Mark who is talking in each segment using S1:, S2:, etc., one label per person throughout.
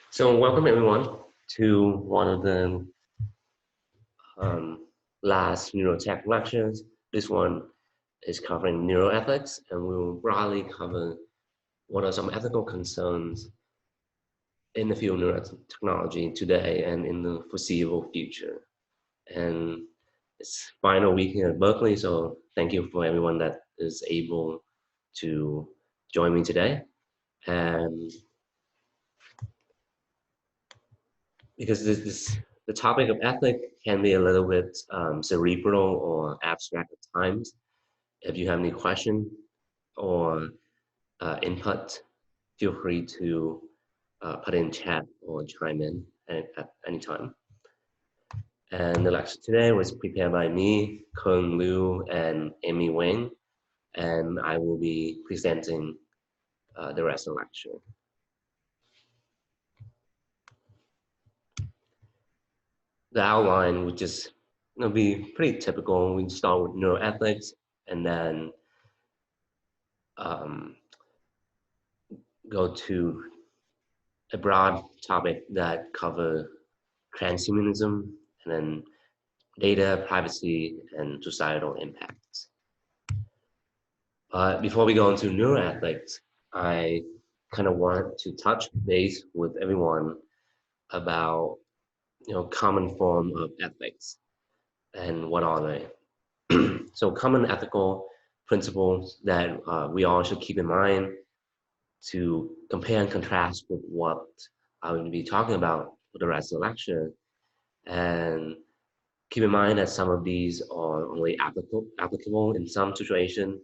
S1: So welcome everyone to one of the last Neurotech lectures. This one is covering neuroethics, and we will broadly cover what are some ethical concerns in the field of neurotechnology today and in the foreseeable future. And it's final week here at Berkeley, so thank you for everyone that is able to join me today. And because the topic of ethic can be a little bit cerebral or abstract at times. If you have any question or input, feel free to put in chat or chime in at any time. And the lecture today was prepared by me, Cuong Liu, and Amy Wang, and I will be presenting the rest of the lecture. The outline would just be pretty typical. We start with neuroethics, and then go to a broad topic that cover transhumanism, and then data, privacy, and societal impacts. Before we go into neuroethics, I kind of want to touch base with everyone about common form of ethics and what are they. So common ethical principles that we all should keep in mind to compare and contrast with what I will be talking about for the rest of the lecture. And keep in mind that some of these are only applicable in some situation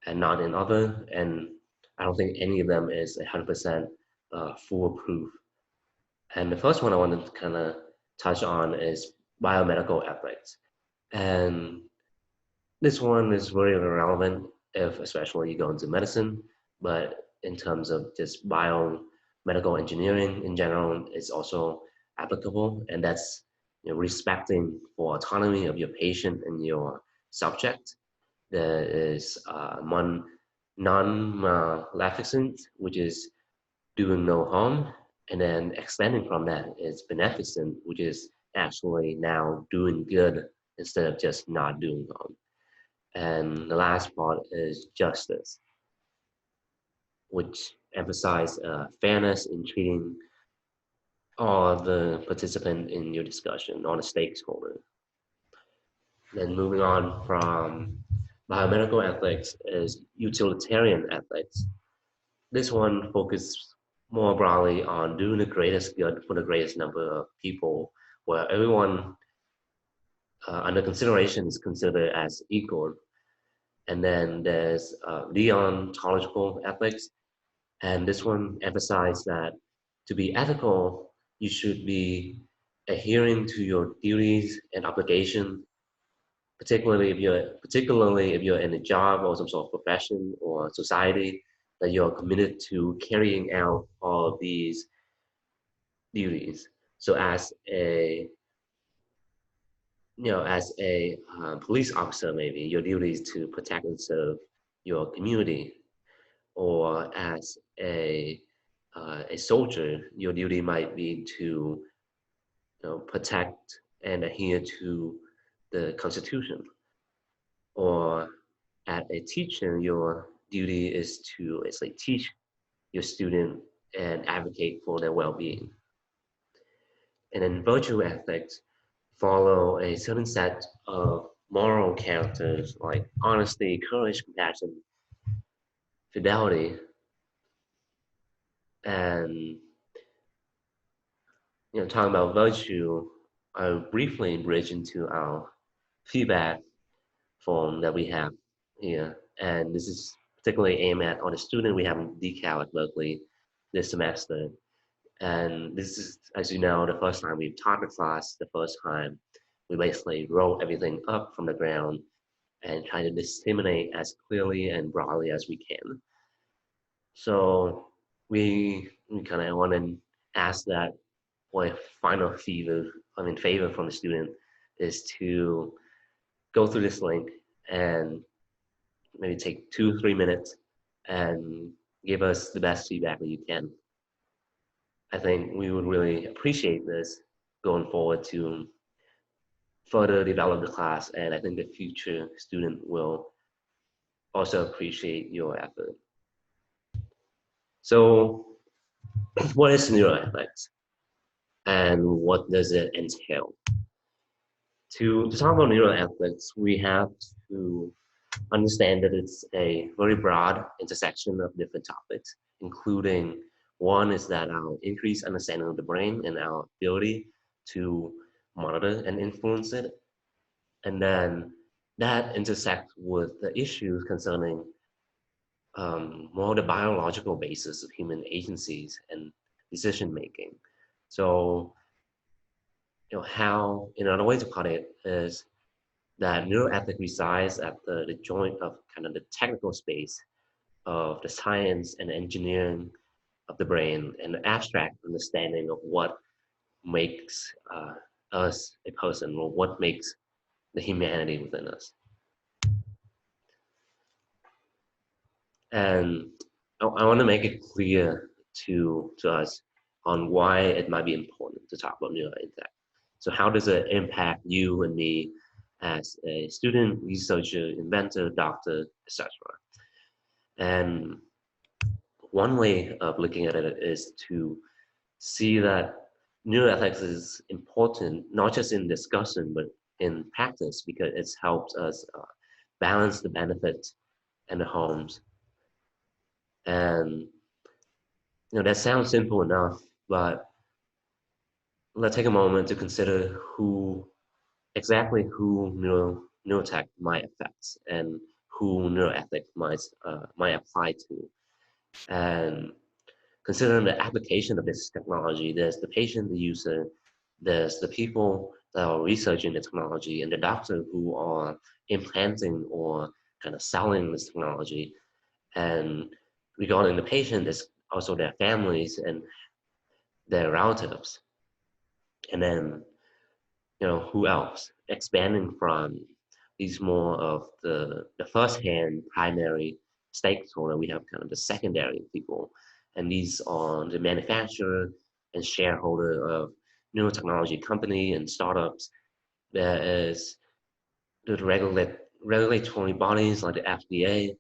S1: and not in other. And I don't think any of them is 100% foolproof. And the first one I want to kind of touch on is biomedical ethics. And this one is very relevant if especially you go into medicine, but in terms of just biomedical engineering in general is also applicable, and that's respecting for autonomy of your patient and your subject. There is non-maleficent, which is doing no harm, and then extending from that is beneficent, which is actually now doing good instead of just not doing harm. And the last part is justice, which emphasizes fairness in treating all the participants in your discussion, all the stakeholders. Then moving on from biomedical ethics is utilitarian ethics. This one focuses more broadly on doing the greatest good for the greatest number of people, where everyone under consideration is considered as equal. And then there's deontological ethics. And this one emphasizes that to be ethical, you should be adhering to your duties and obligations, particularly if you're in a job or some sort of profession or society that you're committed to carrying out all of these duties. So as a police officer, maybe your duty is to protect and serve your community, or as a soldier, your duty might be to protect and adhere to the Constitution. Or as a teacher, your duty is to teach your student and advocate for their well-being. And then virtue ethics follow a certain set of moral characters like honesty, courage, compassion, fidelity, and talking about virtue, I'll briefly bridge into our feedback form that we have here. And this is particularly aimed at on the student we have in decal at Berkeley this semester. And this is, as you know, the first time we've taught the class, the first time we basically roll everything up from the ground and try to disseminate as clearly and broadly as we can. So we kind of want to ask that for a final favor from the student is to go through this link and maybe take 2-3 minutes and give us the best feedback that you can. I think we would really appreciate this going forward to further develop the class, and I think the future student will also appreciate your effort. So what is neuroethics and what does it entail? To talk about neuroethics, we have to understand that it's a very broad intersection of different topics, including one is that our increased understanding of the brain and our ability to monitor and influence it. And then that intersects with the issues concerning more the biological basis of human agencies and decision making. So, how, another way to put it is that neuroethics resides at the joint of kind of the technical space of the science and engineering of the brain and the abstract understanding of what makes us a person, or what makes the humanity within us. And I want to make it clear to us on why it might be important to talk about neuroethics. So how does it impact you and me as a student, researcher, inventor, doctor, etc.? And one way of looking at it is to see that neuroethics is important, not just in discussion, but in practice, because it's helped us balance the benefits and the harms. And that sounds simple enough, but let's take a moment to consider exactly who neurotech might affect and who neuroethics might apply to. And considering the application of this technology, there's the patient, the user, there's the people that are researching the technology, and the doctor who are implanting or kind of selling this technology. And regarding the patient, there's also their families and their relatives. And then, who else? Expanding from these more of the first-hand primary stakeholder, we have kind of the secondary people. And these are the manufacturer and shareholder of neurotechnology company and startups. There is the regulatory bodies like the FDA.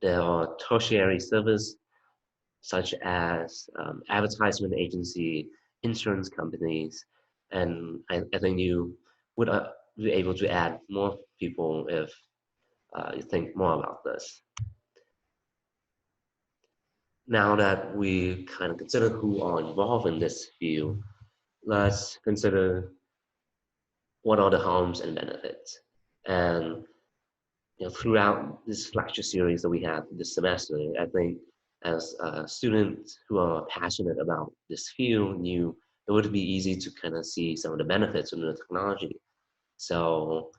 S1: There are tertiary service such as advertisement agency, insurance companies, and I think you would be able to add more people if you think more about this. Now that we kind of consider who are involved in this field, let's consider what are the harms and benefits. And throughout this lecture series that we have this semester, I think as students who are passionate about this field, it would be easy to kind of see some of the benefits of neurotechnology. So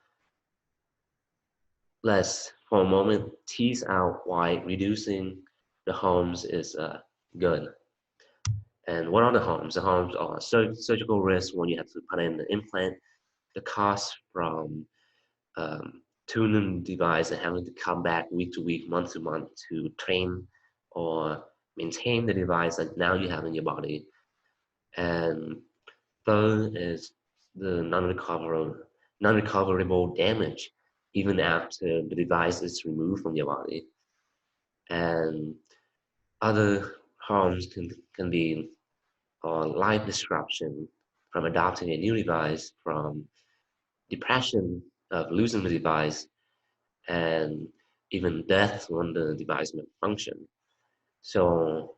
S1: let's, for a moment, tease out why reducing the harms is good. And what are the harms? The harms are surgical risk when you have to put in the implant, the cost from tuning the device and having to come back week to week, month to month to train or maintain the device that now you have in your body. And third is the non-recoverable damage even after the device is removed from your body. And other harms can be life disruption from adopting a new device, from depression of losing the device, and even death when the device malfunction. So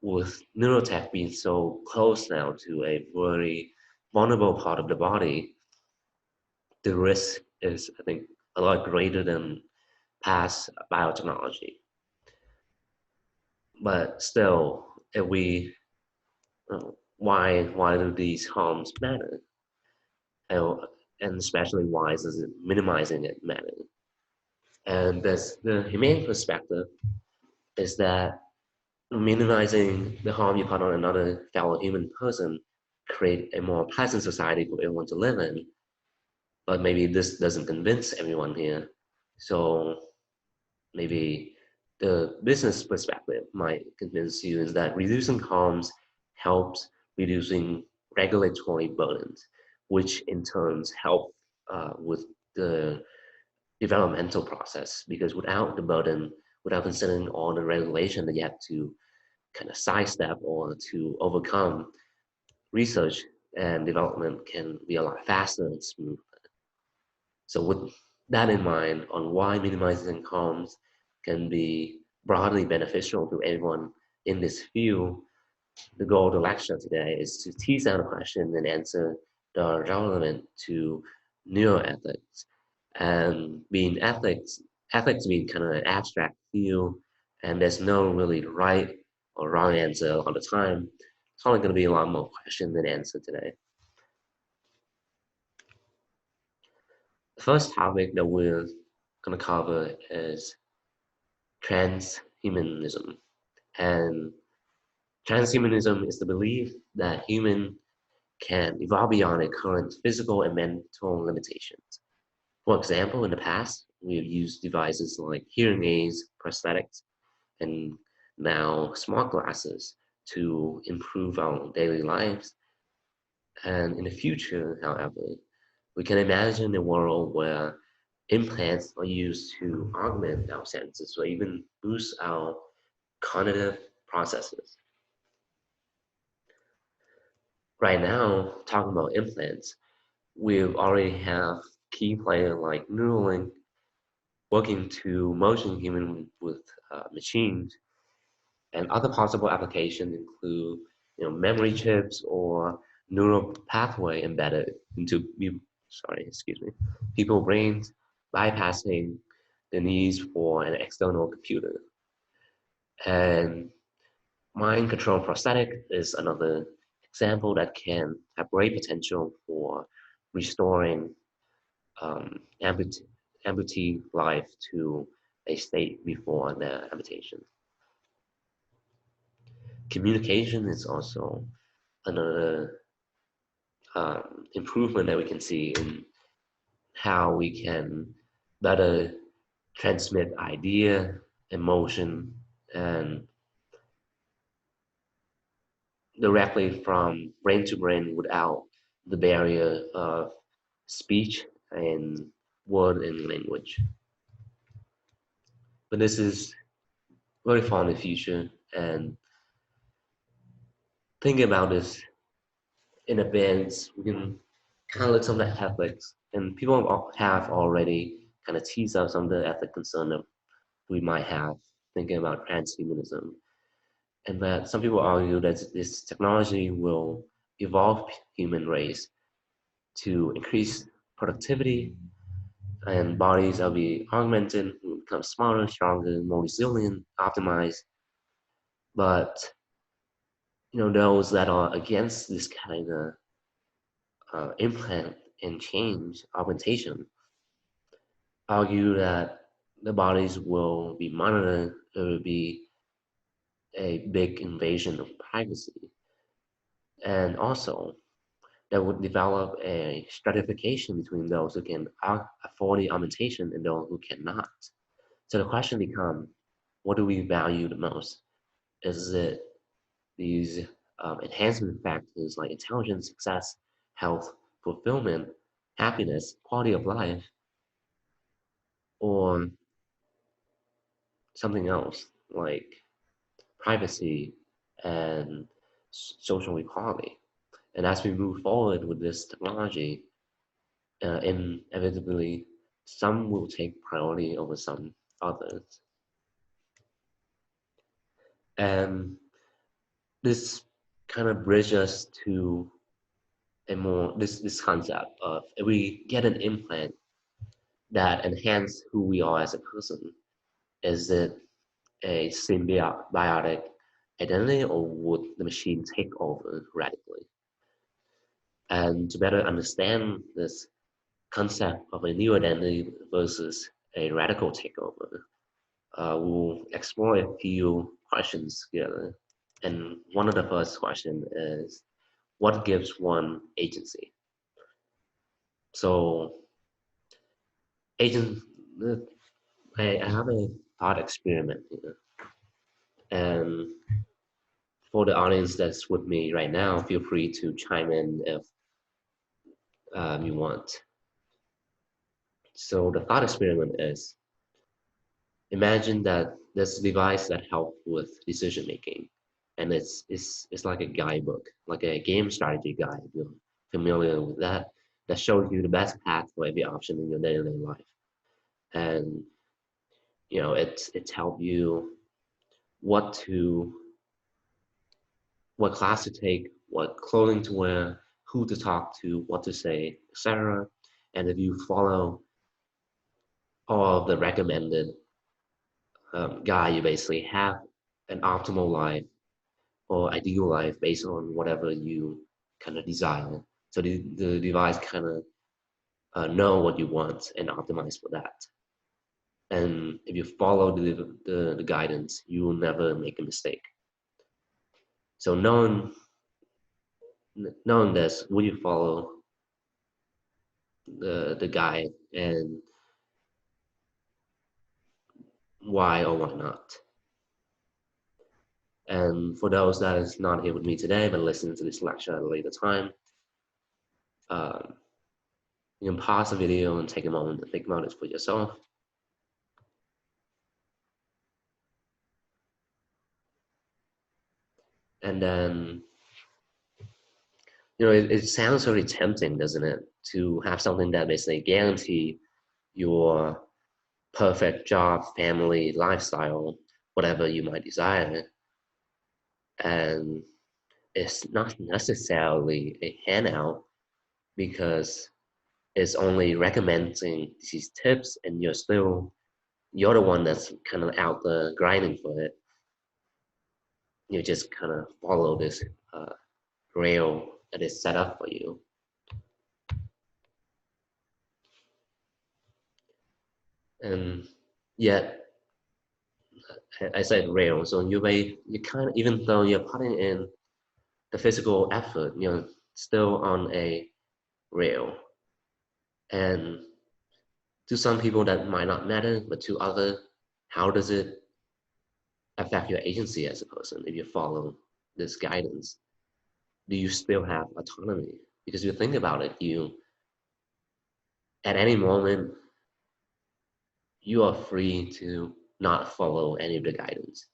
S1: with neurotech being so close now to a very vulnerable part of the body, the risk is, I think, a lot greater than past biotechnology. But still, if we, why do these harms matter? And especially why is it minimizing it matter? And there's the humane perspective is that minimizing the harm you put on another fellow human person create a more pleasant society for everyone to live in. But maybe this doesn't convince everyone here. So maybe the business perspective might convince you is that reducing harms helps reducing regulatory burdens, which in turn help with the developmental process, because without the burden, without considering all the regulation that you have to kind of sidestep or to overcome, research and development can be a lot faster and smooth. So with that in mind, on why minimizing harms can be broadly beneficial to everyone in this field, the goal of the lecture today is to tease out a question and answer that are relevant to neuroethics. And being ethics being kind of an abstract field, and there's no really right or wrong answer all the time. It's only going to be a lot more question than answer today. The first topic that we're going to cover is transhumanism. And transhumanism is the belief that human can evolve beyond their current physical and mental limitations. For example, in the past, we have used devices like hearing aids, prosthetics, and now smart glasses to improve our daily lives. And in the future, however, we can imagine a world where implants are used to augment our senses or even boost our cognitive processes. Right now, talking about implants, we already have key players like Neuralink working to motion human with machines, and other possible applications include, memory chips or neural pathway embedded into people brains, bypassing the needs for an external computer. And mind control prosthetic is another example that can have great potential for restoring amputee life to a state before their amputation. Communication is also another improvement that we can see in how we can better transmit idea, emotion, and directly from brain to brain without the barrier of speech and word and language. But this is very far in the future, and thinking about this in advance, we can kind of look some of the ethics, and people have already kind of teased out some of the ethic concern that we might have thinking about transhumanism, and that some people argue that this technology will evolve human race to increase productivity, and bodies will be augmented, will become smarter, stronger, more resilient, optimized. But those that are against this kind of implant and change augmentation argue that the bodies will be monitored. It will be a big invasion of privacy, and also that would develop a stratification between those who can afford the augmentation and those who cannot. So the question becomes, what do we value the most? Is it these enhancement factors like intelligence, success, health, fulfillment, happiness, quality of life, or something else like privacy and social equality? And as we move forward with this technology, inevitably, some will take priority over some others. And this kind of bridges us to this concept of, if we get an implant that enhance who we are as a person, is it a symbiotic identity, or would the machine take over radically? And to better understand this concept of a new identity versus a radical takeover, we'll explore a few questions together. And one of the first questions is, what gives one agency? So, agent, I have a thought experiment here. And for the audience that's with me right now, feel free to chime in if you want. So the thought experiment is, imagine that there's a device that helps with decision making, and it's like a guidebook, like a game strategy guide. If you're familiar with that, that shows you the best path for every option in your daily life. And it's helped you what to what class to take, what clothing to wear, who to talk to, what to say, etc. And if you follow all of the recommended guide, you basically have an optimal life or ideal life based on whatever you kind of desire. So the device kind of know what you want and optimize for that. And if you follow the guidance, you will never make a mistake. So knowing this, will you follow the guide, and why or why not? And for those that is not here with me today but listening to this lecture at a later time, you can pause the video and take a moment to think about it for yourself. And then, it sounds really tempting, doesn't it, to have something that basically guarantee your perfect job, family, lifestyle, whatever you might desire. And it's not necessarily a handout, because it's only recommending these tips, and you're the one that's kind of out there grinding for it. You just kind of follow this rail that is set up for you. And yet, I said rail, so you kind of, even though you're putting in the physical effort, you're still on a rail. And to some people that might not matter, but to others, how does it affect your agency as a person if you follow this guidance? Do you still have autonomy? Because you think about it, at any moment, you are free to not follow any of the guidance.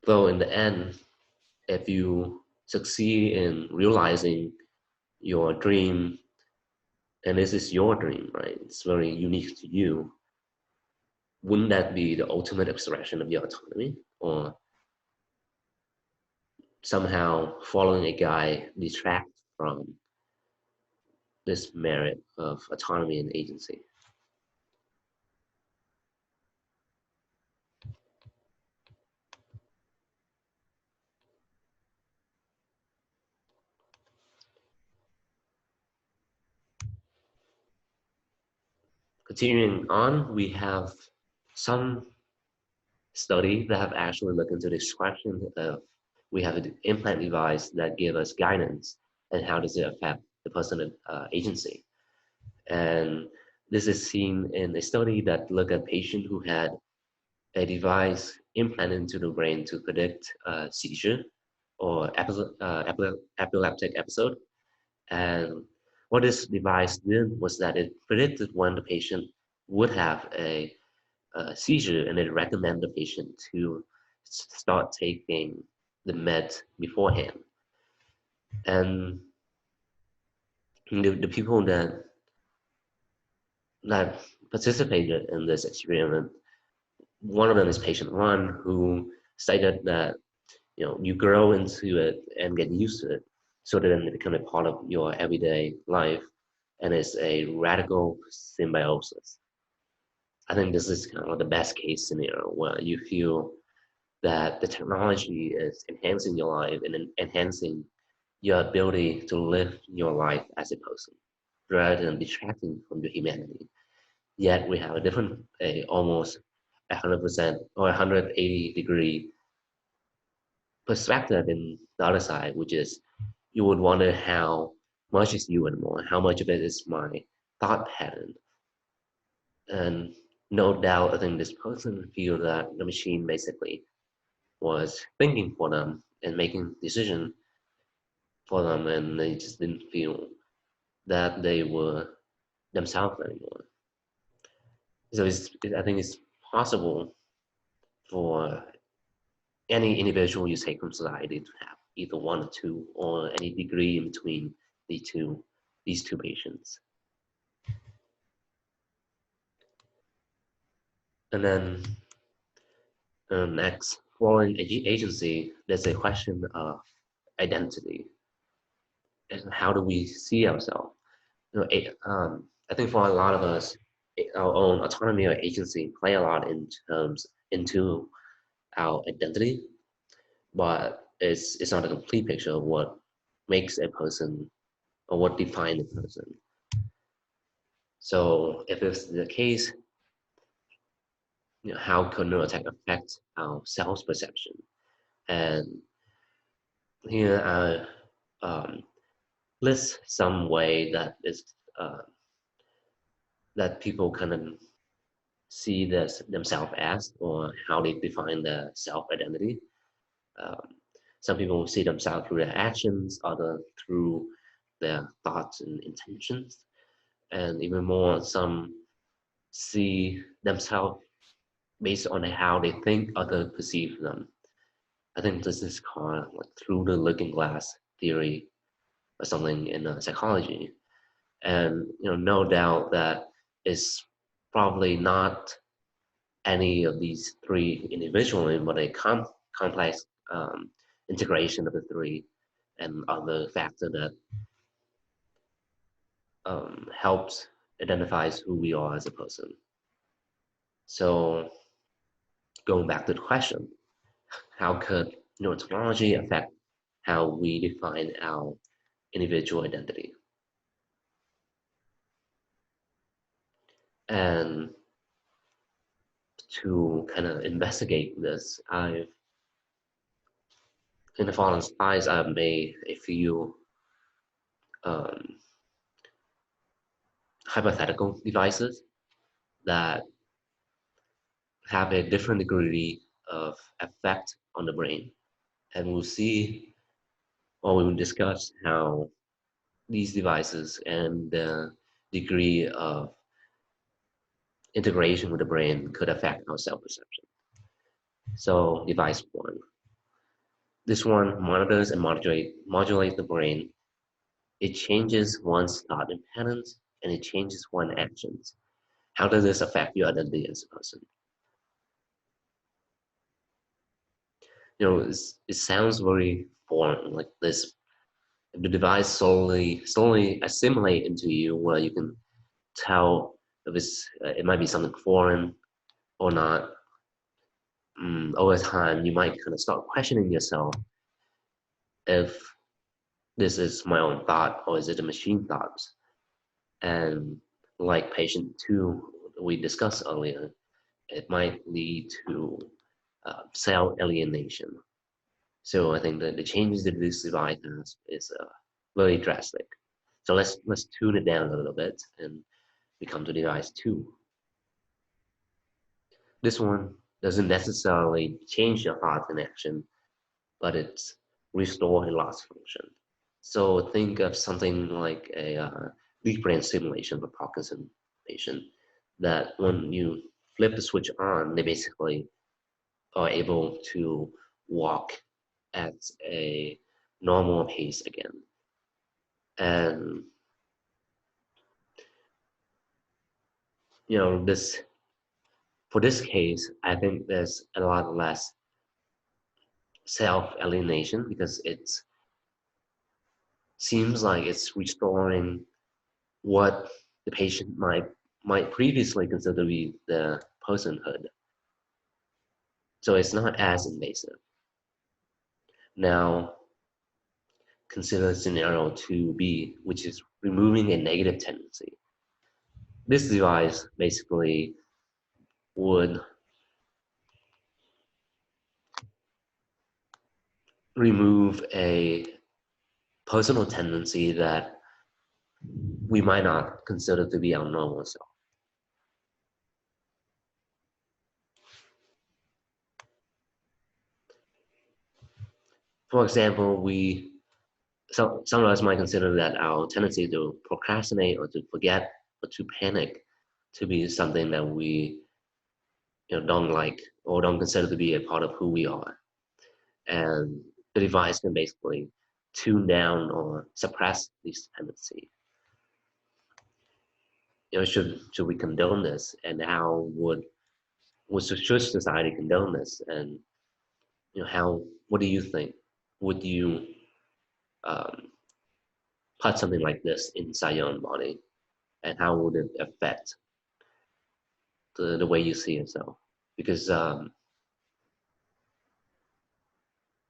S1: Though in the end, if you succeed in realizing your dream, and this is your dream, right? It's very unique to you. Wouldn't that be the ultimate expression of your autonomy? Or somehow following a guide detract from this merit of autonomy and agency? Continuing on, we have some study that have actually looked into this question of, we have an implant device that give us guidance, and how does it affect the person's agency? And this is seen in a study that looked at patients who had a device implanted into the brain to predict seizure or epileptic episode. And what this device did was that it predicted when the patient would have a seizure, and it recommended the patient to start taking the med beforehand. And the people that participated in this experiment, one of them is patient one, who stated that you grow into it and get used to it, so that then it becomes a part of your everyday life, and it's a radical symbiosis. I think this is kind of the best case scenario, where you feel that the technology is enhancing your life and enhancing your ability to live your life as a person, rather than detracting from your humanity. Yet we have almost 100% or 180-degree perspective in the other side, which is, you would wonder how much is you anymore, how much of it is my thought pattern. And no doubt, I think this person feel that the machine basically was thinking for them and making decision for them, and they just didn't feel that they were themselves anymore. So I think it's possible for any individual you take from society to have either one or two, or any degree in between these two patients. And then next, foreign agency, there's a question of identity and how do we see ourselves. I think for a lot of us, our own autonomy or agency play a lot in terms into our identity, but it's not a complete picture of what makes a person or what defines a person. So if it's the case, how could neurotech affect our self-perception? And here I list some way that is that people kind of see themselves as, or how they define their self-identity. Um, some people see themselves through their actions, other through their thoughts and intentions, and even more, some see themselves based on how they think others perceive them. I think this is called like through the looking glass theory or something in psychology. And no doubt that it's probably not any of these three individually, but a complex integration of the three and other factor that helps identifies who we are as a person. So going back to the question, how could neurotechnology affect how we define our individual identity? And to kind of investigate this, in the following slides, I've made a few um, hypothetical devices that have a different degree of effect on the brain. And we'll see, or we will discuss how these devices and the degree of integration with the brain could affect our self-perception. So device one. This one monitors and modulates the brain. It changes one's thought and patterns, and it changes one's actions. How does this affect your identity as a person? It sounds very foreign, like this. The device slowly assimilate into you, where you can tell if it might be something foreign or not. Over time, you might kind of start questioning yourself if this is my own thought or is it a machine thoughts. And like patient two we discussed earlier, it might lead to self alienation. So I think that the changes that this device has is very drastic. So let's tune it down a little bit and we come to device two. This one doesn't necessarily change your heart and action, but it's restore a lost function. So think of something like a deep brain stimulation for Parkinson patient, that when you flip the switch on, they basically are able to walk at a normal pace again. And this for this case, I think there's a lot less self-alienation because it seems like it's restoring what the patient might previously consider to be the personhood. So it's not as invasive. Now, consider scenario 2B, which is removing a negative tendency. This device basically would remove a personal tendency that we might not consider to be our normal self. For example, some of us might consider that our tendency to procrastinate or to forget or to panic to be something that we don't like or don't consider to be a part of who we are. And the device can basically tune down or suppress this tendency. Should we condone this, and how should society condone this? And what do you think? Would you um, put something like this inside your own body, and how would it affect the way you see yourself? Because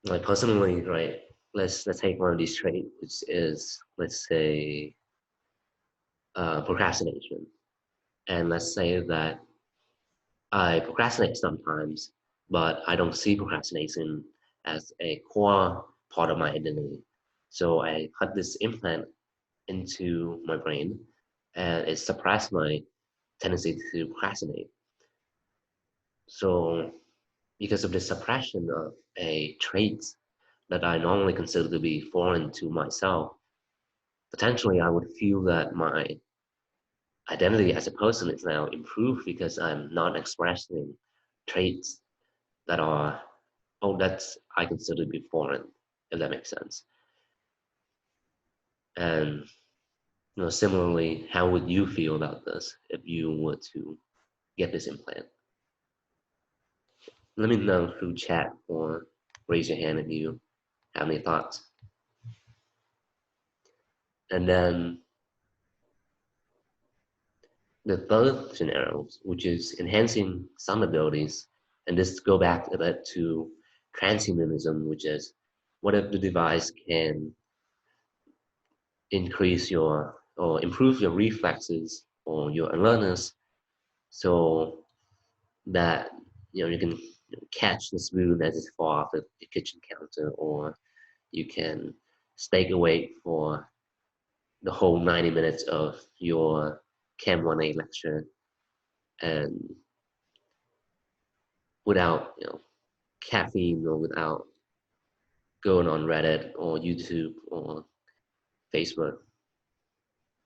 S1: like personally, right? Let's take one of these traits, which is, let's say, procrastination. And let's say that I procrastinate sometimes, but I don't see procrastination as a core part of my identity. So I put this implant into my brain, and it suppressed my tendency to procrastinate. So because of the suppression of a trait that I normally consider to be foreign to myself, potentially I would feel that my identity as a person is now improved because I'm not expressing traits that are, oh, that's I consider to be foreign, if that makes sense. And similarly, how would you feel about this if you were to get this implant? Let me know through chat or raise your hand if you have any thoughts. And then the third scenario, which is enhancing some abilities, and this go back a bit to transhumanism, which is what if the device can increase your or improve your reflexes or your alertness so that you can catch the spoon as it falls off the kitchen counter, or you can stay awake for the whole 90 minutes of your Chem 1A lecture and without caffeine or without going on Reddit or YouTube or Facebook.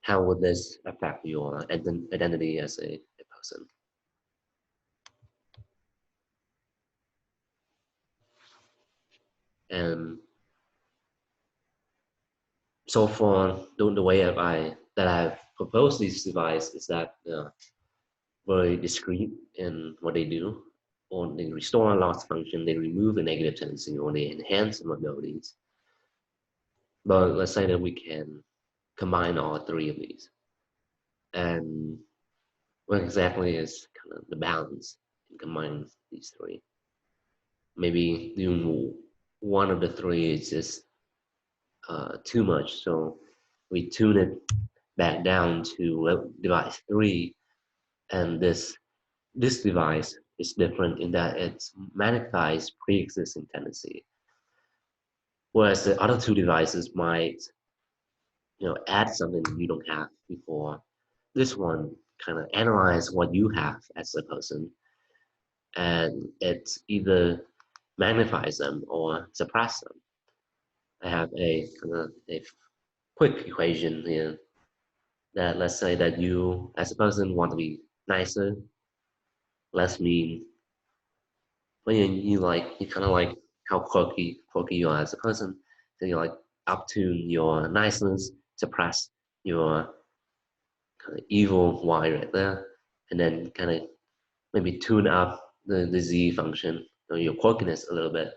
S1: How would this affect your identity as a person? And so far, the way that I've proposed this device is that very discreet in what they do, or they restore a loss function, they remove a negative tendency, or they enhance some abilities. But let's say that we can combine all three of these. And what exactly is kind of the balance in combining these three? Maybe doing one of the three is just too much. So we tune it back down to device 3, and this device is different in that it magnifies pre-existing tendency, whereas the other two devices might add something you don't have before. This one kind of analyze what you have as a person, and it either magnifies them or suppress them. I have a kind of a quick equation here that let's say that you as a person want to be nicer, less mean, but you kind of like how quirky you are as a person. So you like up tune your niceness, suppress your kind of evil Y right there, and then kind of maybe tune up the Z function or your quirkiness a little bit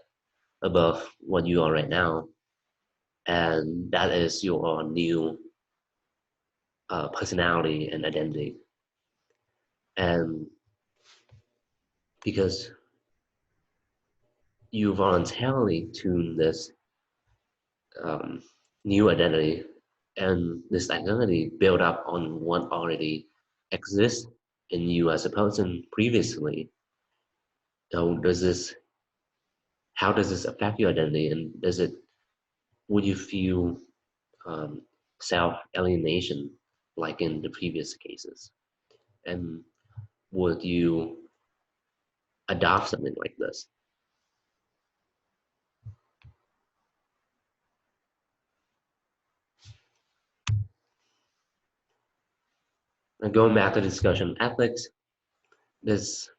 S1: above what you are right now, and that is your new personality and identity. And because you voluntarily tune this um, new identity, and this identity built up on what already exists in you as a person previously. So how does this affect your identity, and would you feel self alienation like in the previous cases? And would you adopt something like this? And going back to the discussion of ethics, there's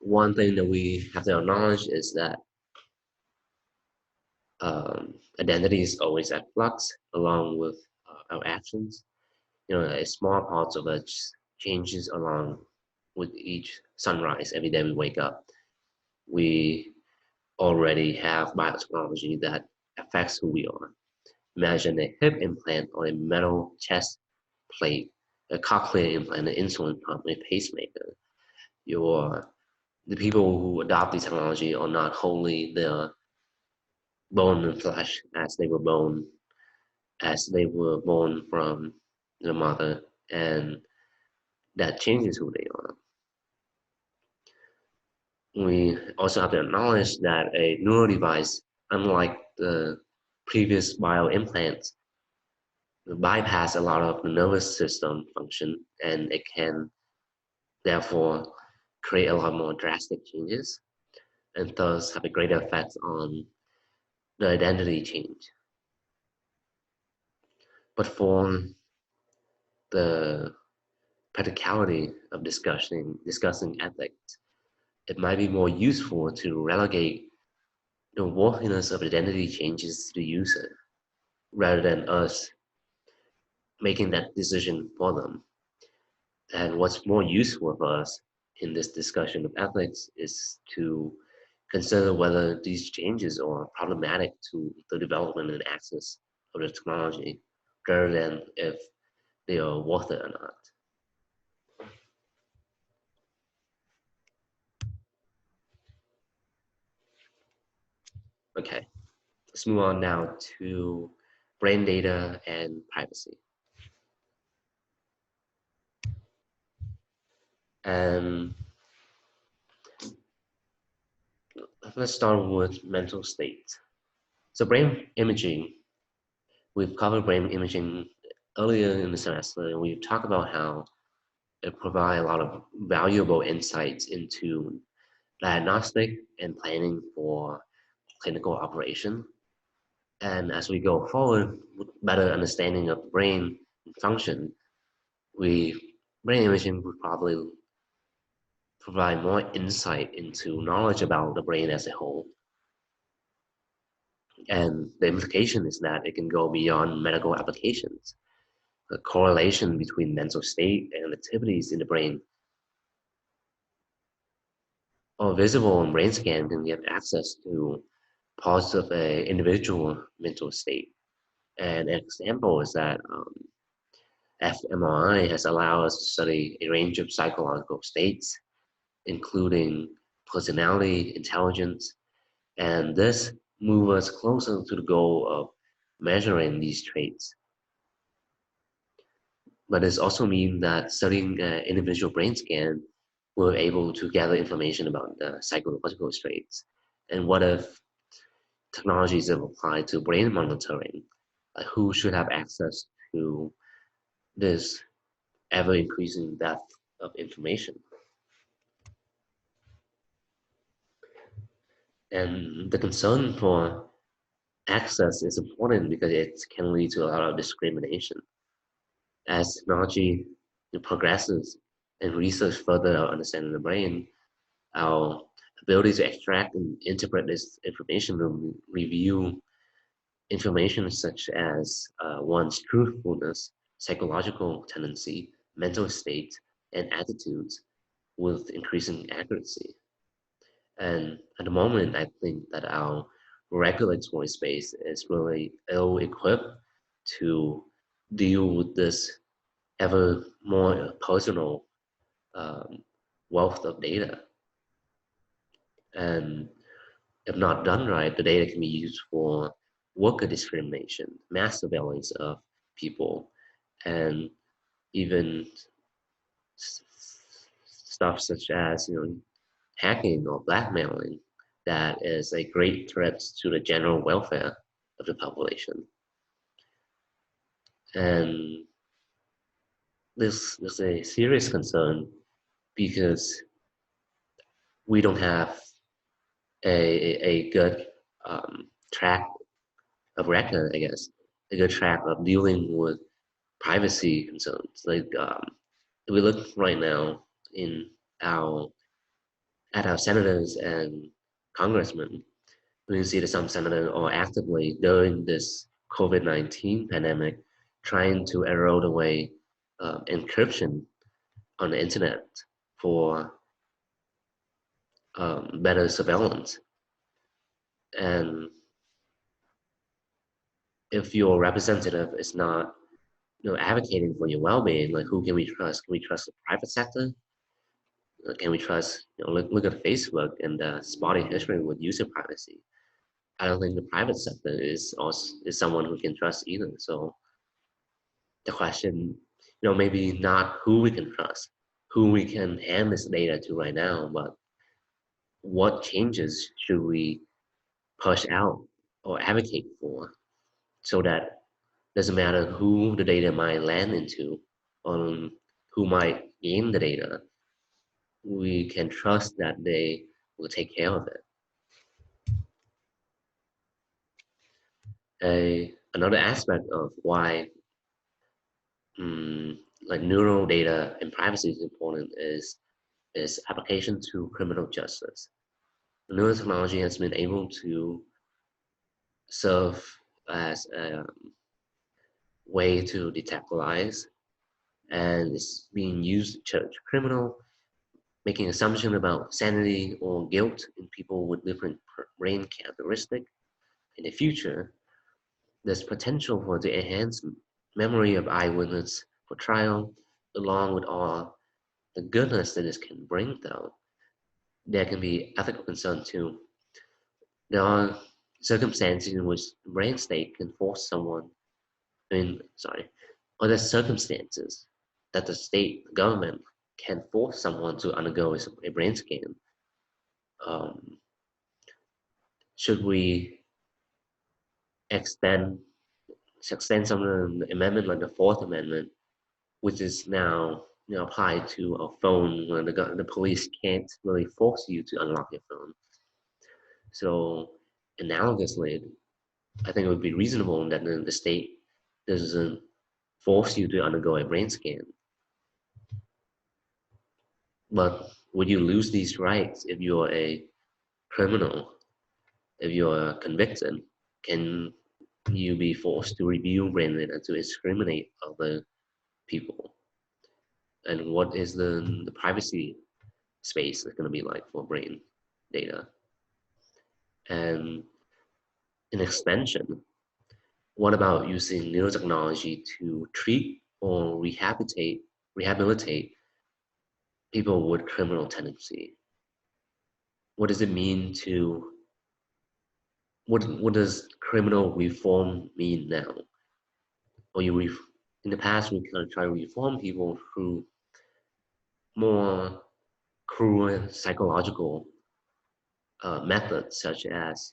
S1: one thing that we have to acknowledge is that identity is always at flux along with our actions. A small part of it changes along with each sunrise every day we wake up. We already have biotechnology that affects who we are. Imagine a hip implant or a metal chest plate, a cochlear implant, an insulin pump, a pacemaker. The people who adopt the technology are not wholly the bone and flesh as they were born from the mother, and that changes who they are. We also have to acknowledge that a neural device, unlike the previous bio implants, bypass a lot of the nervous system function, and it can therefore create a lot more drastic changes and thus have a greater effect on the identity change. But for the practicality of discussing ethics, it might be more useful to relegate the worthiness of identity changes to the user rather than us making that decision for them. And what's more useful for us in this discussion of ethics is to consider whether these changes are problematic to the development and access of the technology rather than if they are worth it or not. Okay, let's move on now to brain data and privacy. And let's start with mental state. So brain imaging, we've covered brain imaging earlier in the semester, and we've talked about how it provides a lot of valuable insights into diagnostic and planning for clinical operation. And as we go forward with better understanding of the brain function, brain imaging would probably provide more insight into knowledge about the brain as a whole. And the implication is that it can go beyond medical applications. The correlation between mental state and activities in the brain or visible on brain scan can give access to parts of an individual mental state. And an example is that fMRI has allowed us to study a range of psychological states, including personality, intelligence, and this moves us closer to the goal of measuring these traits. But this also means that studying an individual brain scan, we're able to gather information about the psychological traits. And what if technologies are applied to brain monitoring? Who should have access to this ever increasing depth of information? And the concern for access is important because it can lead to a lot of discrimination. As technology progresses and research further our understanding of the brain, our ability to extract and interpret this information will review information such as one's truthfulness, psychological tendency, mental state, and attitudes with increasing accuracy. And at the moment, I think that our regulatory space is really ill-equipped to deal with this ever more personal wealth of data. And if not done right, the data can be used for worker discrimination, mass surveillance of people, and even stuff such as hacking or blackmailing that is a great threat to the general welfare of the population. And this is a serious concern because we don't have a good track of record, I guess, a good track of dealing with privacy concerns. Like if we look right now in our at our senators and congressmen, we can see that some senators are actively during this COVID-19 pandemic trying to erode away encryption on the internet for better surveillance. And if your representative is not advocating for your well-being, like who can we trust? Can we trust the private sector? Can we trust, look at Facebook and the spotty history with user privacy? I don't think the private sector is also is someone who can trust either. So the question, maybe not who we can trust, who we can hand this data to right now, but what changes should we push out or advocate for so that doesn't matter who the data might land into or who might gain the data, we can trust that they will take care of it. Another aspect of why like neural data and privacy is important is application to criminal justice. Neurotechnology has been able to serve as a way to detect lies, and it's being used to judge criminal, making assumptions about sanity or guilt in people with different brain characteristics. In the future, there's potential for the enhanced memory of eyewitness for trial, along with all the goodness that this can bring, though. There can be ethical concern too. There are circumstances in which the brain state can force someone, or there's circumstances that the state government can force someone to undergo a brain scan. Um, should we extend some of the amendment, like the Fourth Amendment, which is now applied to a phone when the police can't really force you to unlock your phone. So analogously, I think it would be reasonable that the state doesn't force you to undergo a brain scan. But would you lose these rights if you're a criminal? If you're convicted, can you be forced to review brain data to discriminate other people? And what is the privacy space going to be like for brain data? And in extension, what about using neurotechnology to treat or rehabilitate people with criminal tendency? What does it mean to what does criminal reform mean now? Or in the past we kind of try to reform people through more cruel psychological methods, such as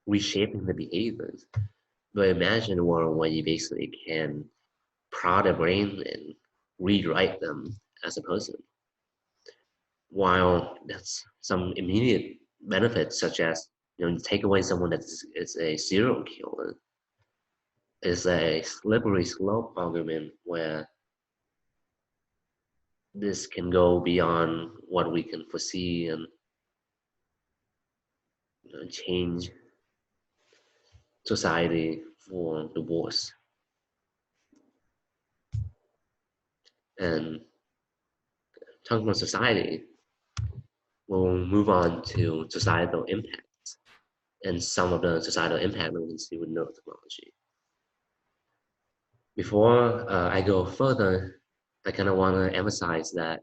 S1: reshaping the behaviors. But imagine a world where you basically can prod a brain and rewrite them as a person. While that's some immediate benefits, such as you take away someone that is a serial killer, is a slippery slope argument where this can go beyond what we can foresee and change society for the worse. And talking about society, we'll move on to societal impacts and some of the societal impact that we can see with neurotechnology. Before I go further, I kind of want to emphasize that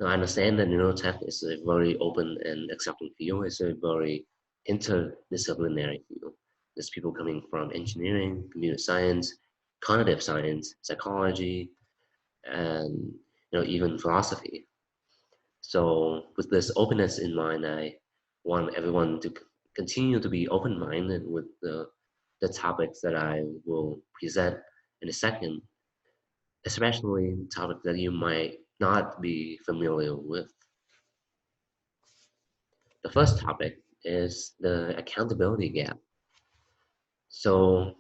S1: I understand that neurotech is a very open and accepting field. It's a very interdisciplinary field. There's people coming from engineering, computer science, cognitive science, psychology, and even philosophy. So with this openness in mind, I want everyone to continue to be open-minded with the topics that I will present in a second. especially topics that you might not be familiar with. The first topic is the accountability gap. So,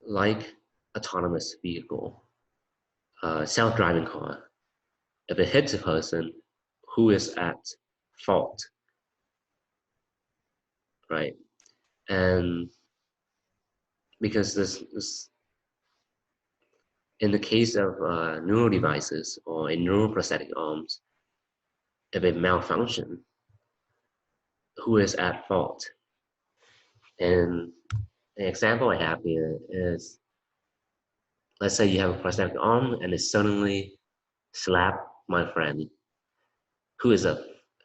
S1: like autonomous vehicle, self-driving car, if it hits a person, who is at fault, right? And because this in the case of neural devices or in neuroprosthetic arms, if it malfunction, who is at fault? And the example I have here is, let's say you have a prosthetic arm and it suddenly slap my friend. Who is at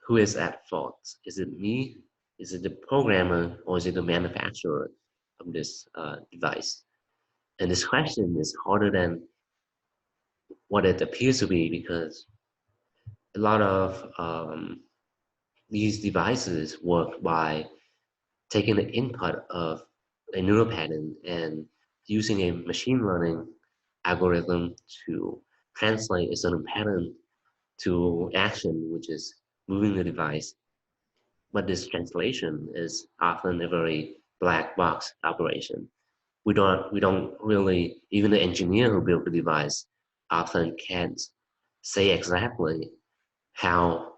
S1: who is at fault? Is it me? Is it the programmer, or is it the manufacturer of this device? And this question is harder than what it appears to be, because a lot of these devices work by taking the input of a neural pattern and using a machine learning algorithm to translate a certain pattern to action, which is moving the device. But this translation is often a very black box operation. We don't really, even the engineer who built the device often can't say exactly how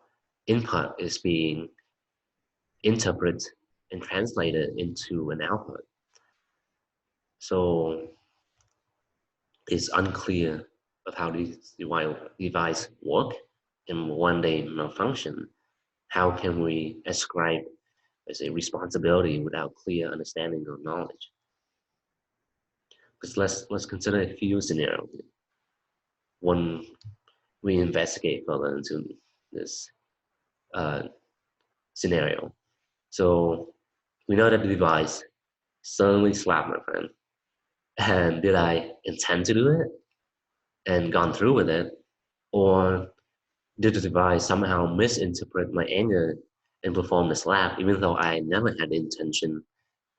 S1: input is being interpreted and translated into an output. So it's unclear of how these devices work, and when they malfunction, how can we ascribe as a responsibility without clear understanding or knowledge? Because let's consider a few scenarios when we investigate further into this uh, scenario. So we know that the device suddenly slapped my friend. And did I intend to do it and gone through with it? Or did the device somehow misinterpret my anger and perform the slap, even though I never had the intention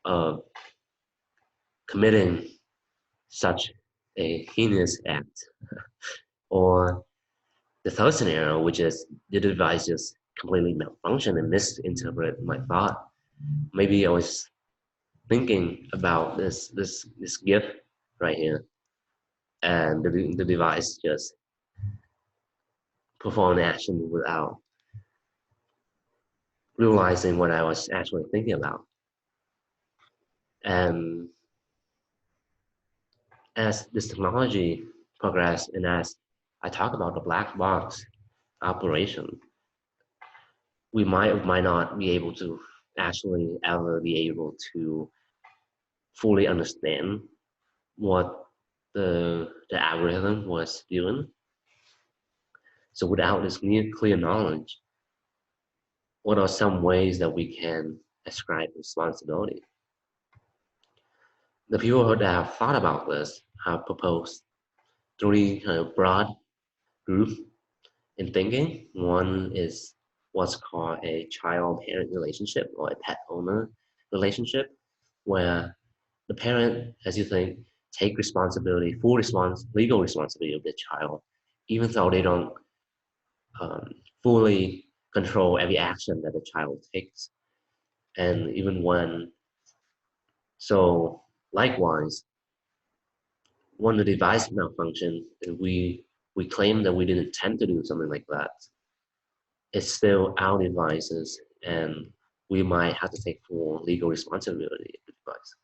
S1: of committing such a heinous act? Or the third scenario, which is, did the device just completely malfunction and misinterpret my thought? Maybe I was thinking about this gift right here, and the device just performed action without realizing what I was actually thinking about. And as this technology progressed, and as I talk about the black box operation, we might or might not be able to actually ever be able to fully understand what the algorithm was doing. So without this clear knowledge, what are some ways that we can ascribe responsibility? The people that have thought about this have proposed three kind of broad groups in thinking. One is what's called a child-parent relationship, or a pet-owner relationship, where the parent, as you think, take responsibility, legal responsibility of the child, even though they don't fully control every action that the child takes. And even when, so likewise, when the device malfunction and we claim that we didn't intend to do something like that, it's still our devices, and we might have to take full legal responsibility of the device.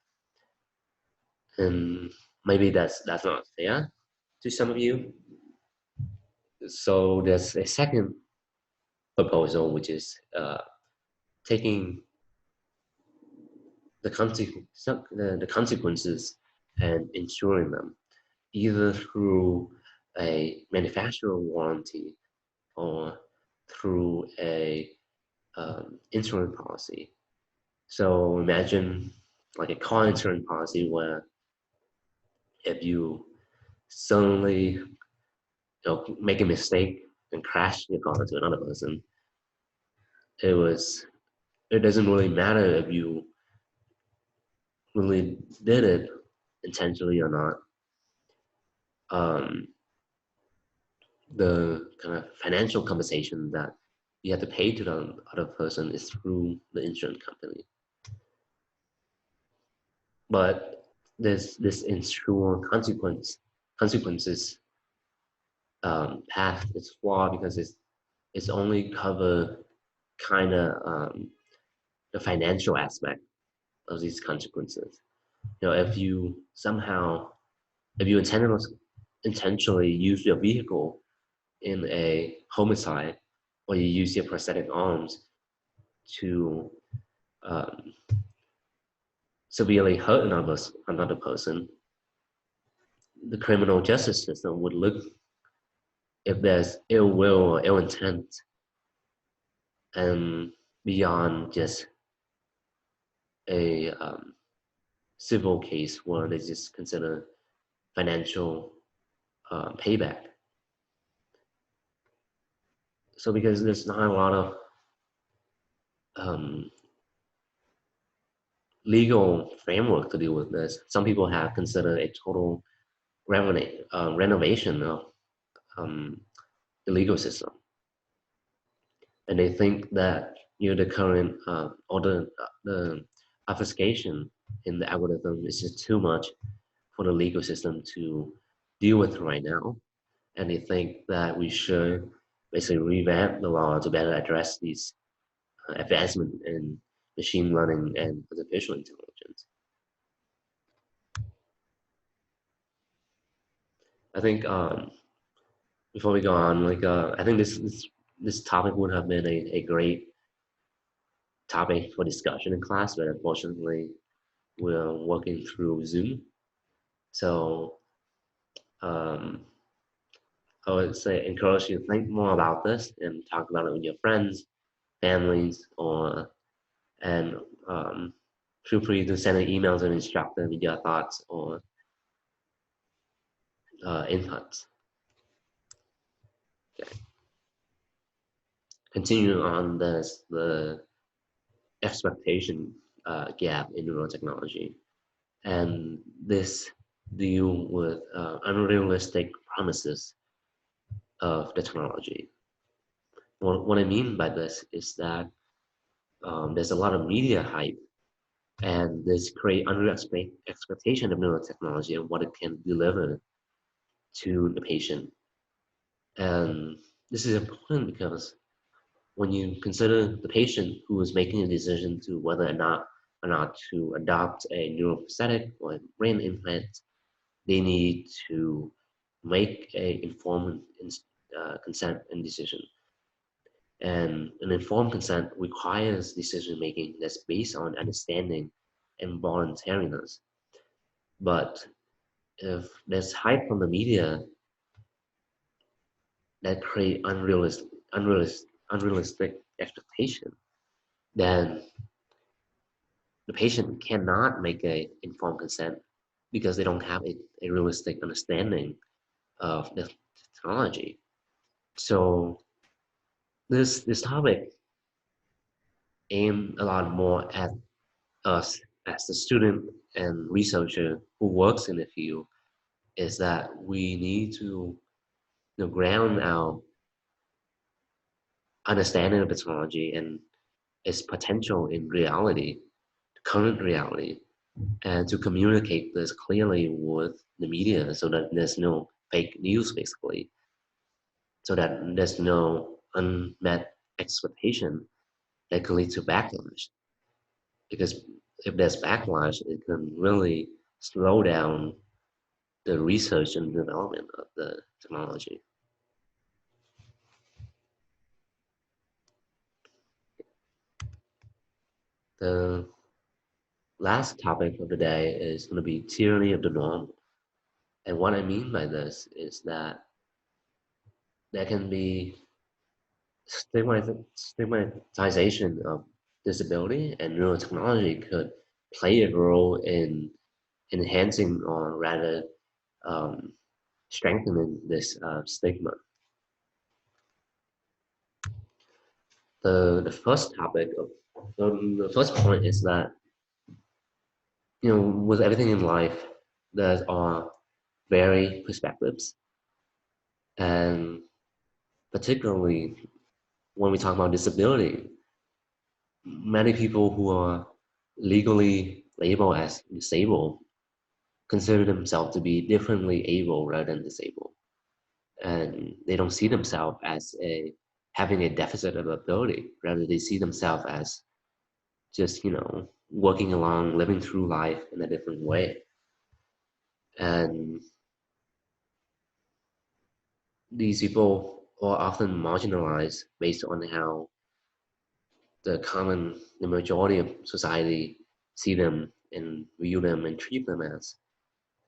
S1: And maybe that's not fair to some of you. So there's a second proposal, which is taking the consequences and ensuring them, either through a manufacturer warranty or through a insurance policy. So imagine like a car insurance policy where if you suddenly make a mistake and crash your car into another person, it doesn't really matter if you really did it intentionally or not. the kind of financial compensation that you have to pay to the other person is through the insurance company. But this insurance consequences path is flawed because it's only cover kind of the financial aspect of these consequences. You know, if you intentionally use your vehicle in a homicide, or you use your prosthetic arms to um, severely hurt another person, the criminal justice system would look if there's ill will or ill intent and beyond just a civil case where they just consider financial payback. So because there's not a lot of legal framework to deal with this, some people have considered a total renovation of the legal system, and they think that the current or the obfuscation in the algorithm is just too much for the legal system to deal with right now, and they think that we should basically revamp the law to better address these advancement in machine learning and artificial intelligence. I think before we go on, I think this topic would have been a great topic for discussion in class, but unfortunately, we're working through Zoom. So I would say encourage you to think more about this and talk about it with your friends, families, and feel free to send an email to an instructor with your thoughts or inputs. Okay. Continuing on the expectation gap in neurotechnology, and this deal with unrealistic promises of the technology. What I mean by this is that there's a lot of media hype, and this create unrealistic expectation of neurotechnology and what it can deliver to the patient. And this is important because when you consider the patient who is making a decision to whether or not to adopt a neuroprosthetic or a brain implant, they need to make a informed consent and decision. And an informed consent requires decision making that's based on understanding and voluntariness. But if there's hype from the media that create unrealistic expectation, then the patient cannot make a informed consent because they don't have a realistic understanding of the technology. So this topic aimed a lot more at us as the student and researcher who works in the field, is that we need to ground our understanding of the technology and its potential in reality, current reality, and to communicate this clearly with the media so that there's no fake news, basically, so that there's no unmet expectation that could lead to backlash. Because if there's backlash, it can really slow down the research and development of the technology. The last topic of the day is going to be tyranny of the norm. And what I mean by this is that there can be stigmatization of disability, and neurotechnology could play a role in enhancing or rather strengthening this stigma. The first topic of the first point is that with everything in life, there are varied perspectives, and particularly when we talk about disability, many people who are legally labeled as disabled consider themselves to be differently able rather than disabled. And they don't see themselves as having a deficit of ability. Rather, they see themselves as just, working along, living through life in a different way. And these people are often marginalized based on how the majority of society see them and view them and treat them as.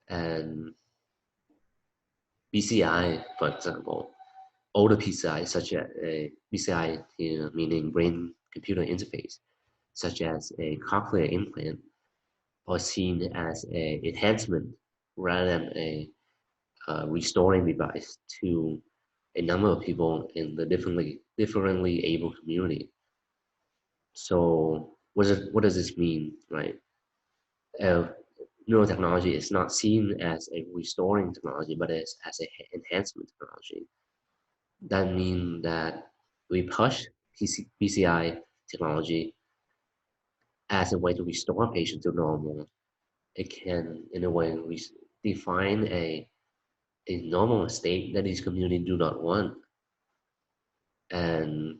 S1: And BCI, for example, older PCI, such as a BCI, meaning brain computer interface, such as a cochlear implant, are seen as an enhancement rather than a restoring device to a number of people in the differently able community. So what does this mean, right? Uh, Neurotechnology is not seen as a restoring technology, but as an enhancement technology. That means that we push PCI technology as a way to restore a patient to normal. It can, in a way, define a normal state that these communities do not want. And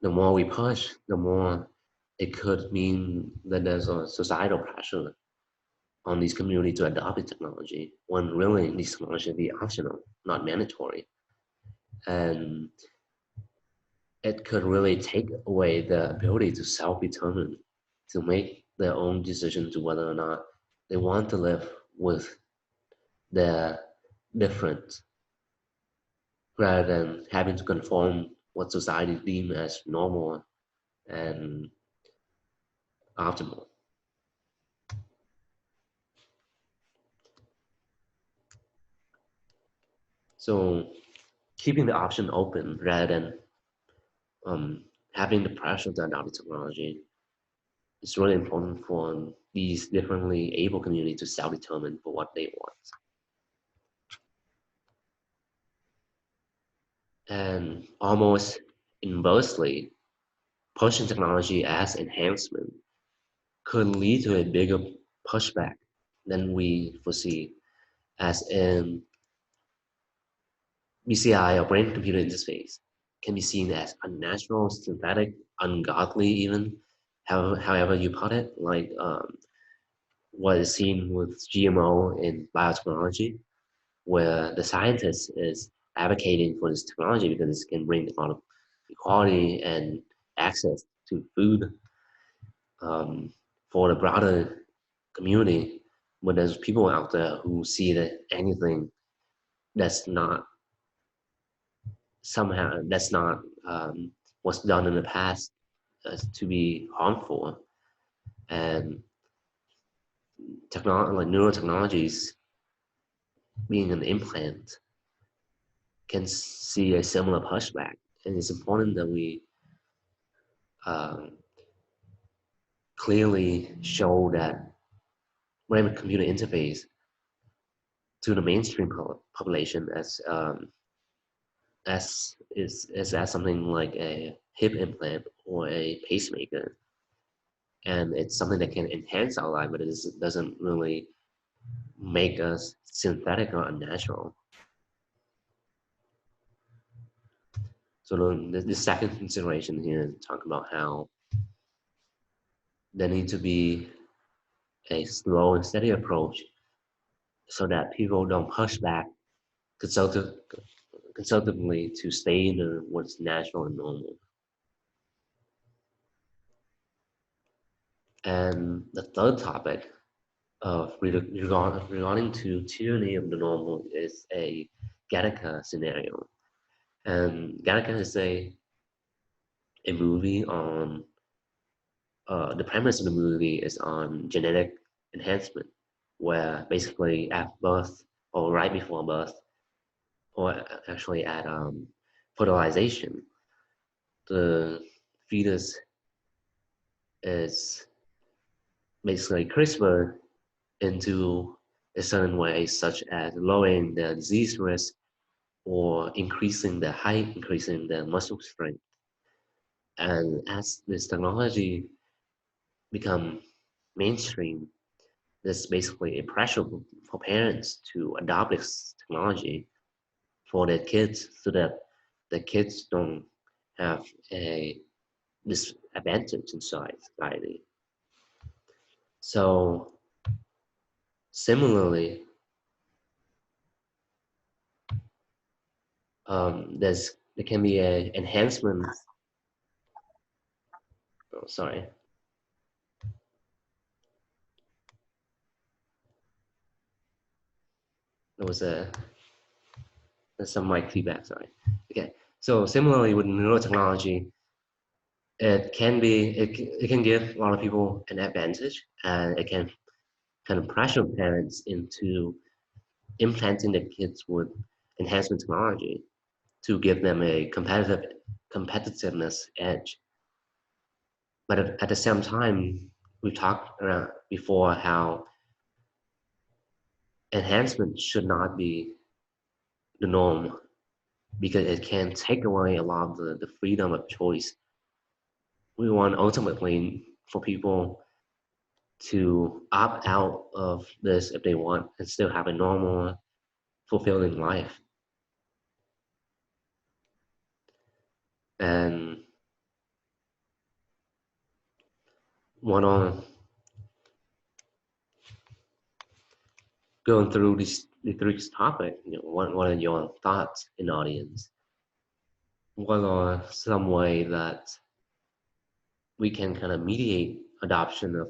S1: the more we push, the more it could mean that there's a societal pressure on these communities to adopt the technology, when really these technology should be optional, not mandatory. And it could really take away the ability to self-determine, to make their own decision to whether or not they want to live with their difference, rather than having to conform what society deems as normal and optimal. So keeping the option open rather than having the pressure to adopt the technology is really important for these differently able communities to self-determine for what they want. And almost inversely, pushing technology as enhancement could lead to a bigger pushback than we foresee, as in BCI or brain computer interface can be seen as unnatural, synthetic, ungodly, even however you put it, like what is seen with GMO in biotechnology, where the scientist is advocating for this technology because it can bring a lot of equality and access to food for the broader community. But there's people out there who see that anything that's not what's done in the past to be harmful. And technology, like neurotechnologies, being an implant, can see a similar pushback. And it's important that we um, clearly show that brain computer interface to the mainstream population as something like a hip implant or a pacemaker, and it's something that can enhance our life, but it doesn't really make us synthetic or unnatural. So the second consideration here is talk about how there needs to be a slow and steady approach so that people don't push back consultative, consultatively to stay in what's natural and normal. And the third topic of regarding to tyranny of the normal is a Gattaca scenario. And Gattaca is a movie on, the premise of the movie is on genetic enhancement, where basically at birth or right before birth, or actually at fertilization, the fetus is basically CRISPR into a certain way, such as lowering the disease risk or increasing the height, increasing the muscle strength. And as this technology become mainstream, there's basically a pressure for parents to adopt this technology for their kids so that the kids don't have a disadvantage in society. So similarly, there can be an enhancement. Oh, sorry, there was there's some mic feedback. Sorry. Okay. So similarly with neurotechnology, it can give a lot of people an advantage, and it can kind of pressure parents into implanting their kids with enhancement technology to give them a competitiveness edge. But at the same time, we talked before how enhancement should not be the norm because it can take away a lot of the freedom of choice. We want ultimately for people to opt out of this if they want and still have a normal, fulfilling life. And one on going through the three topic, what are your thoughts in the audience? What are some way that we can kind of mediate adoption of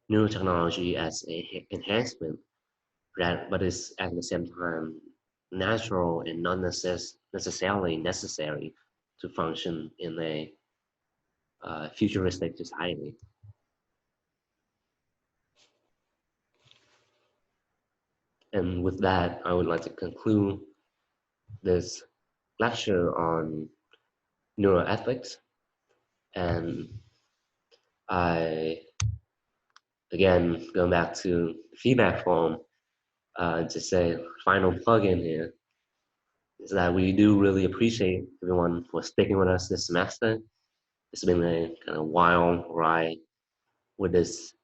S1: new technology as a enhancement, but is at the same time natural and not necessarily necessary to function in a futuristic society? And with that, I would like to conclude this lecture on neuroethics. And I, again, going back to feedback form, to say final plug-in here is that we do really appreciate everyone for sticking with us this semester. It's been a kind of wild ride with this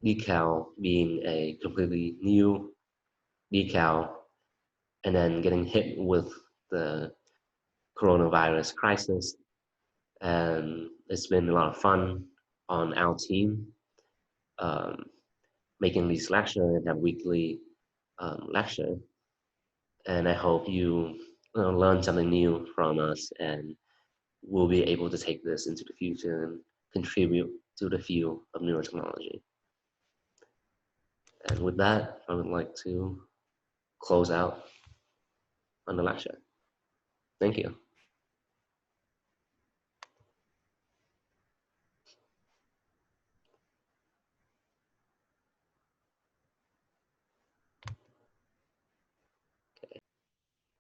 S1: decal being a completely new decal and then getting hit with the coronavirus crisis. And it's been a lot of fun on our team, making these lectures and have weekly lecture. And I hope you learn something new from us and we'll be able to take this into the future and contribute to the field of neurotechnology. And with that, I would like to close out on the lecture. Thank you.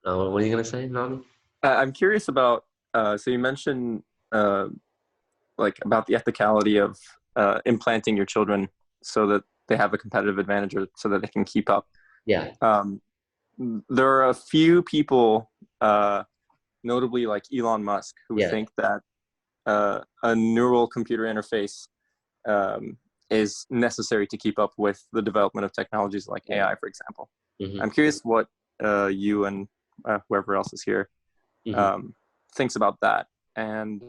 S1: What are you going to say, Nami?
S2: I'm curious about, so you mentioned like about the ethicality of implanting your children so that they have a competitive advantage or so that they can keep up.
S1: Yeah.
S2: There are a few people, notably like Elon Musk, who think that a neural computer interface is necessary to keep up with the development of technologies like AI, for example. Mm-hmm. I'm curious what you and whoever else is here thinks about that, and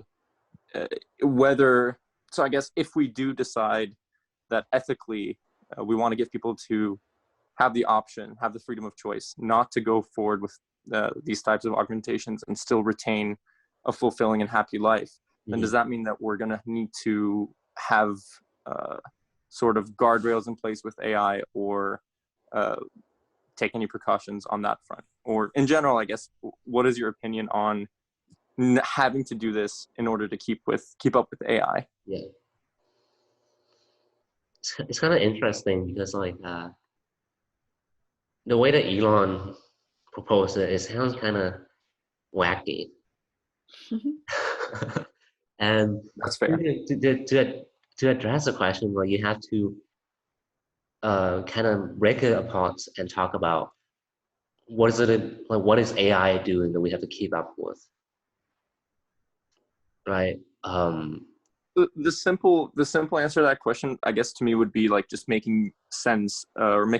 S2: whether, so I guess if we do decide that ethically we want to give people to have the option, have the freedom of choice, not to go forward with these types of augmentations and still retain a fulfilling and happy life, then does that mean that we're going to need to have sort of guardrails in place with AI or take any precautions on that front? Or in general, I guess, what is your opinion on having to do this in order to keep up with AI?
S1: Yeah, it's kind of interesting because like the way that Elon proposed it sounds kind of wacky. And
S2: that's fair.
S1: To address the question, well, you have to kind of break it apart and talk about what is it like? What is AI doing that we have to keep up with, right?
S2: The simple answer to that question, I guess, to me would be like just making sense or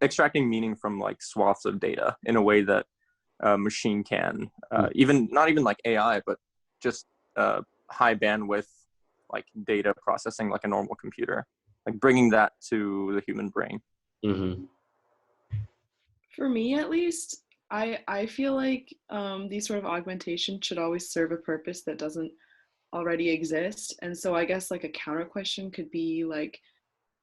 S2: extracting meaning from like swaths of data in a way that machine can, even not even like AI, but just high bandwidth like data processing like a normal computer, like bringing that to the human brain.
S1: Mm-hmm.
S3: For me, at least, I feel like these sort of augmentations should always serve a purpose that doesn't already exist. And so I guess like a counter question could be like,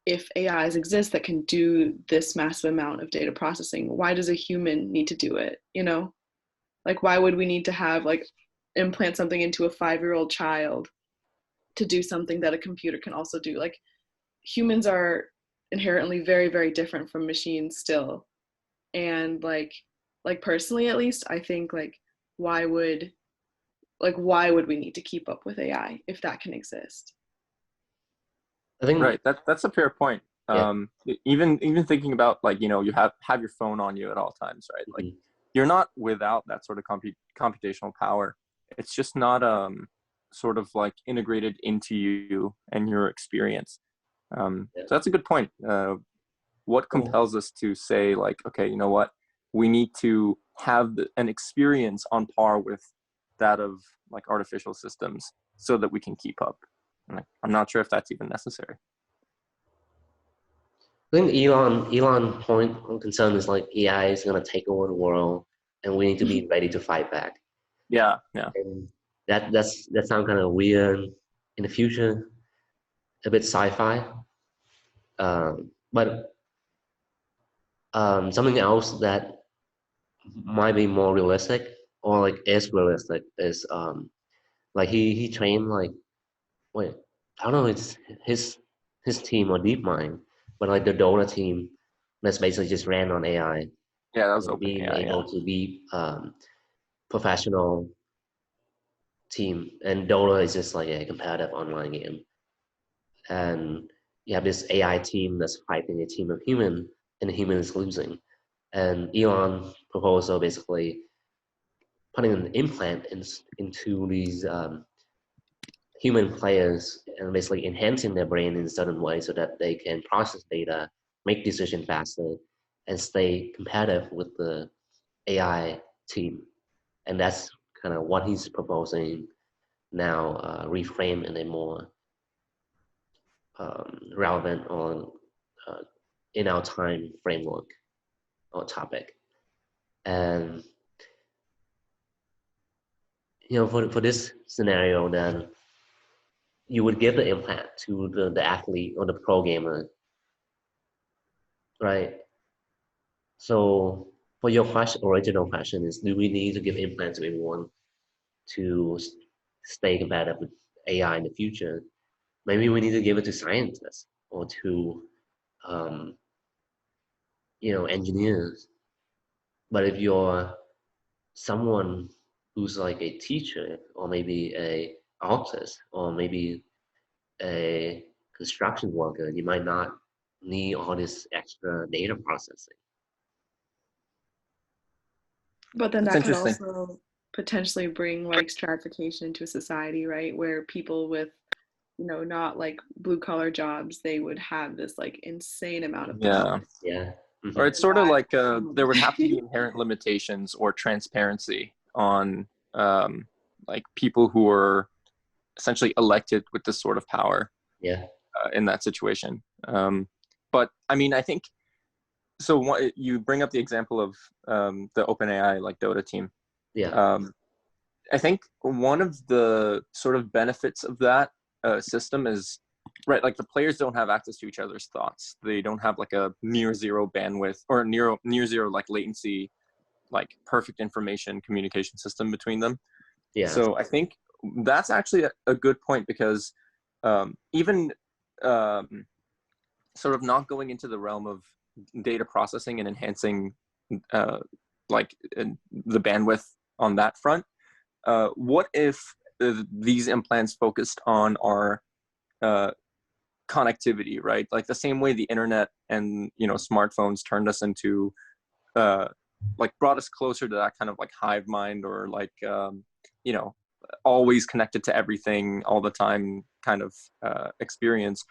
S3: if AIs exist that can do this massive amount of data processing, why does a human need to do it? You know, like why would we need to have like implant something into a 5-year-old child to do something that a computer can also do? Like humans are inherently very, very different from machines still. And like personally, at least, I think like why would we need to keep up with AI if that can exist?
S1: I think
S2: Right. That's a fair point.
S1: Yeah.
S2: Even thinking about like, you know, you have your phone on you at all times, right? Like you're not without that sort of computational power. It's just not sort of like integrated into you and your experience. So that's a good point. What compels us to say like, okay, you know what? We need to have an experience on par with that of like artificial systems so that we can keep up. I'm not sure if that's even necessary.
S1: I think Elon point of concern is like AI is gonna take over the world, and we need to be ready to fight back.
S2: Yeah.
S1: And that sounds kind of weird in the future, a bit sci-fi. But something else that might be more realistic or like is realistic is like he trained like wait, I don't know, it's his team or DeepMind, but like the Dota team that's basically just ran on AI,
S2: Yeah, that was
S1: being
S2: OpenAI.
S1: able to be professional team, and Dota is just like a competitive online game, and you have this AI team that's fighting a team of human, and the human is losing, and Elon proposal basically putting an implant into these human players and basically enhancing their brain in a certain way so that they can process data, make decisions faster, and stay competitive with the AI team. And that's kind of what he's proposing now, reframed in a more relevant or in our time framework or topic. And you know, for this scenario, then you would give the implant to the athlete or the pro gamer, right? So for your original question is, do we need to give implants to everyone to stay competitive with AI in the future? Maybe we need to give it to scientists or to, engineers. But if you're someone who's like a teacher or maybe a artist or maybe a construction worker, you might not need all this extra data processing.
S3: But then
S2: That's
S3: that could
S2: interesting.
S3: also potentially bring like stratification into a society, right? Where people with, not like blue collar jobs, they would have this like insane amount of power.
S1: Yeah. Mm-hmm.
S2: Or it's sort of like there would have to be inherent limitations or transparency on like people who are essentially elected with this sort of power.
S1: Yeah.
S2: In that situation. But I mean, I think so. You bring up the example of the OpenAI like Dota team.
S1: Yeah.
S2: I think one of the sort of benefits of that system is right, like the players don't have access to each other's thoughts. They don't have like a near zero bandwidth or near zero like latency, like perfect information communication system between them.
S1: Yeah.
S2: So I think that's actually a good point because even sort of not going into the realm of data processing and enhancing like the bandwidth on that front, what if these implants focused on our connectivity, right? Like the same way the internet and smartphones turned us into like brought us closer to that kind of like hive mind, or like you know, always connected to everything all the time kind of experience.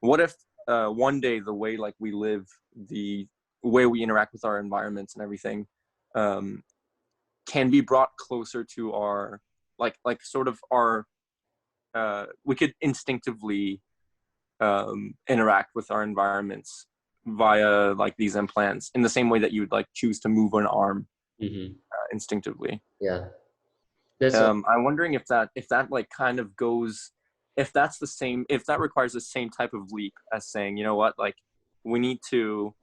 S2: What if one day the way like we live, the way we interact with our environments and everything, can be brought closer to our like sort of our we could instinctively interact with our environments via like these implants in the same way that you would like choose to move an arm instinctively.
S1: Yeah.
S2: I'm wondering if that like kind of goes, if that's the same, if that requires the same type of leap as saying, you know what, like we need to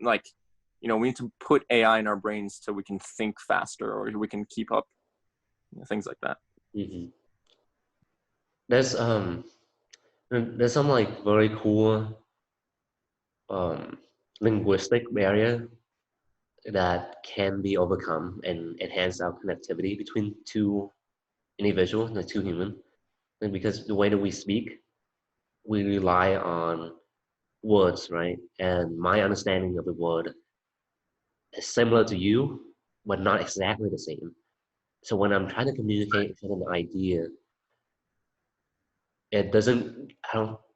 S2: like, you know, we need to put AI in our brains so we can think faster, or we can keep up, you know, things like that.
S1: There's some like very cool linguistic barrier that can be overcome and enhance our connectivity between two individuals, the two humans. And because the way that we speak, we rely on words, right? And my understanding of the word is similar to you, but not exactly the same. So when I'm trying to communicate an idea, it doesn't,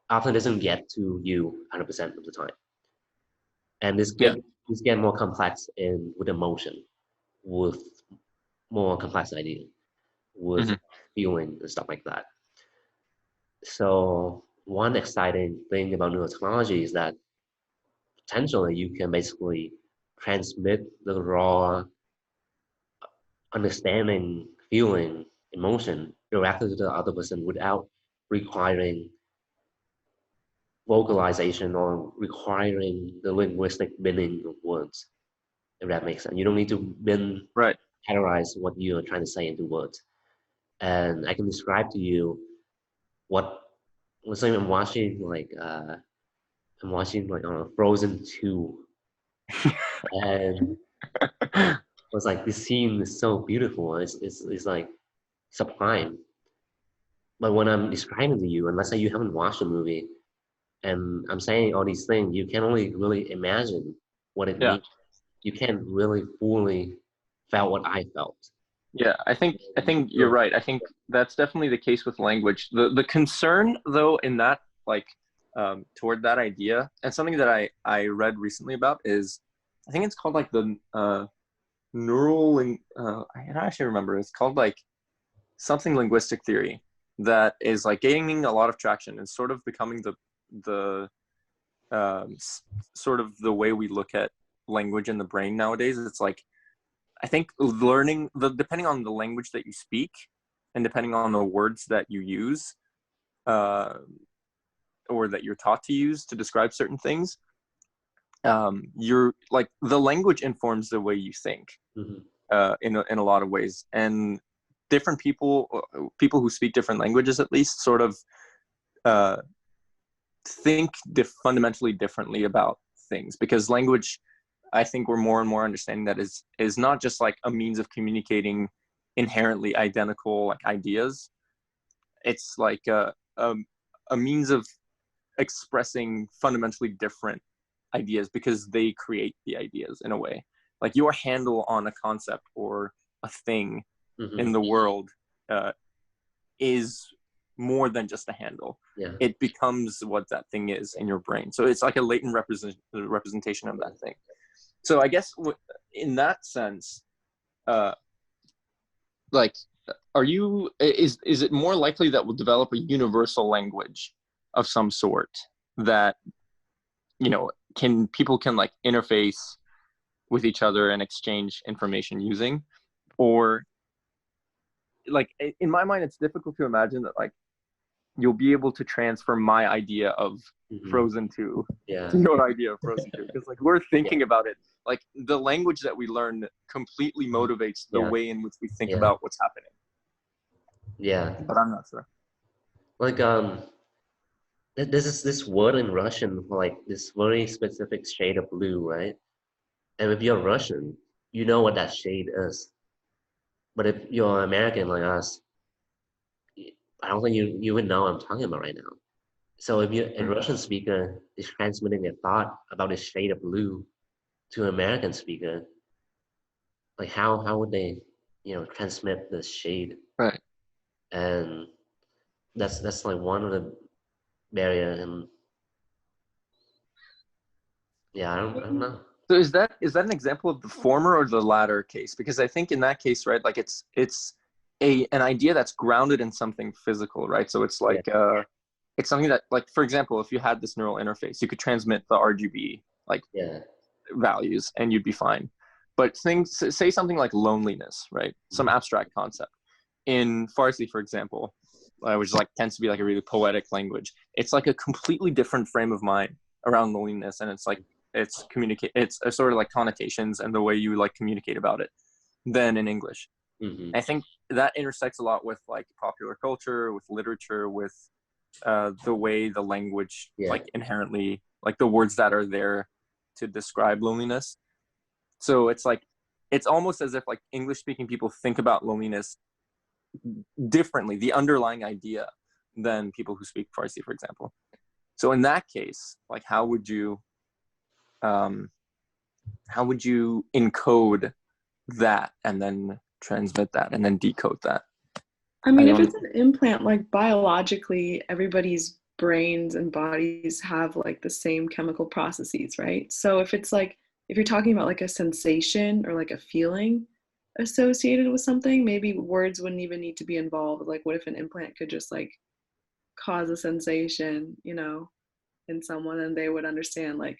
S1: often doesn't get to you 100% of the time. And this get more complex with emotion, with more complex idea, with feeling and stuff like that. So one exciting thing about neurotechnology is that potentially you can basically transmit the raw understanding, feeling, emotion directly to the other person without requiring vocalization or requiring the linguistic bending of words, if that makes sense. You don't need to bend, categorize what you're trying to say into words. And I can describe to you what, let's say I'm watching like Frozen 2. And it was like, this scene is so beautiful. It's like sublime. But when I'm describing to you, and let's say you haven't watched the movie, and I'm saying all these things, you can only really imagine what it means. You can't really fully felt what I felt.
S2: Yeah, I think you're right. I think that's definitely the case with language. The concern though in that like toward that idea, and something that I read recently about is, I think it's called like the neural I don't actually remember. It's called like something linguistic theory that is like gaining a lot of traction and sort of becoming the sort of the way we look at language in the brain nowadays. It's like, I think learning depending on the language that you speak and depending on the words that you use or that you're taught to use to describe certain things, you're like, the language informs the way you think in a lot of ways. And different people who speak different languages at least sort of think fundamentally differently about things, because language, I think we're more and more understanding that is not just like a means of communicating inherently identical like ideas. It's like a means of expressing fundamentally different ideas because they create the ideas in a way. Like your handle on a concept or a thing in the world is more than just a handle. It becomes what that thing is in your brain. So it's like a latent representation of that thing. So I guess in that sense, like, is it more likely that we'll develop a universal language of some sort that, you know, people can like interface with each other and exchange information using? Or like, in my mind, it's difficult to imagine that like you'll be able to transfer my idea of Frozen 2 to your idea of Frozen 2, because like we're thinking about it, like the language that we learn completely motivates the way in which we think about what's happening. But I'm not sure.
S1: Like there's this word in Russian for like this very specific shade of blue, right? And if you're Russian, you know what that shade is. But if you're American like us, I don't think you would know what I'm talking about right now. So if a Russian speaker is transmitting a thought about a shade of blue to an American speaker, like how would they, transmit the shade?
S2: Right.
S1: And that's like one of the barrier. And yeah, I don't know.
S2: So is that an example of the former or the latter case? Because I think in that case, right, like it's an idea that's grounded in something physical, right? So it's like it's something that, like, for example, if you had this neural interface, you could transmit the RGB like
S1: Yeah.
S2: values and you'd be fine. But say something like loneliness, right? Some abstract concept. In Farsi, for example, which like tends to be like a really poetic language, it's like a completely different frame of mind around loneliness, and it's like it's a sort of like connotations and the way you like communicate about it than in English.
S1: Mm-hmm.
S2: I think that intersects a lot with like popular culture, with literature, with the way the language like inherently, like the words that are there to describe loneliness. So it's like it's almost as if like English speaking people think about loneliness differently, the underlying idea, than people who speak Farsi, for example. So in that case, like how would you encode that and then transmit that and then decode that?
S3: I mean, if it's an implant, like biologically, everybody's brains and bodies have like the same chemical processes, right? So if it's like, if you're talking about like a sensation or like a feeling associated with something, maybe words wouldn't even need to be involved. Like, what if an implant could just like cause a sensation, in someone, and they would understand, like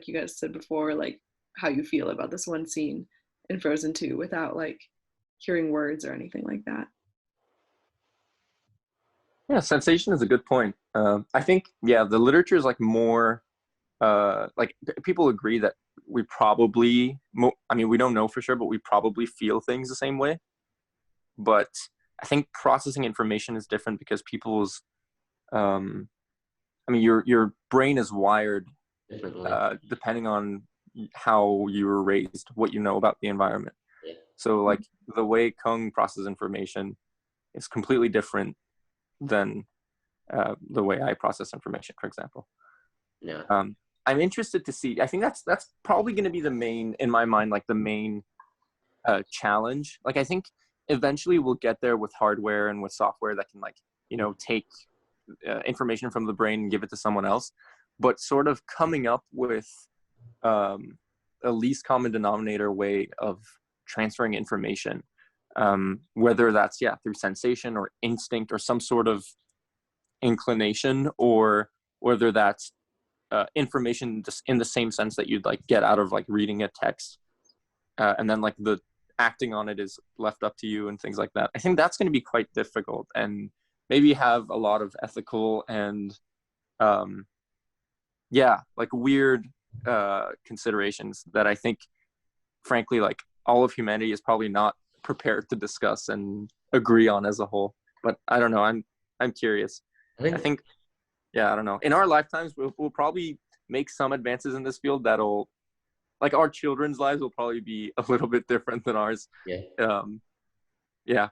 S3: you guys said before, like how you feel about this one scene in Frozen 2 without like hearing words or anything like that.
S2: Yeah, sensation is a good point. I think, yeah, the literature is like more, like people agree that we probably, I mean, we don't know for sure, but we probably feel things the same way. But I think processing information is different because people's, I mean, your brain is wired depending on how you were raised, what you know about the environment.
S1: Yeah.
S2: So like the way Cuong processes information is completely different than the way I process information, for example.
S1: Yeah.
S2: I'm interested to see. I think that's probably going to be the main, in my mind, like the main challenge. Like I think eventually we'll get there with hardware and with software that can like take information from the brain and give it to someone else. But sort of coming up with a least common denominator way of transferring information, whether that's through sensation or instinct or some sort of inclination, or whether that's information just in the same sense that you'd like get out of like reading a text, and then like the acting on it is left up to you and things like that. I think that's going to be quite difficult and maybe have a lot of ethical and like weird considerations that I think frankly like all of humanity is probably not prepared to discuss and agree on as a whole. But I don't know, I'm curious. I think I don't know, in our lifetimes we'll probably make some advances in this field that'll, like, our children's lives will probably be a little bit different than ours.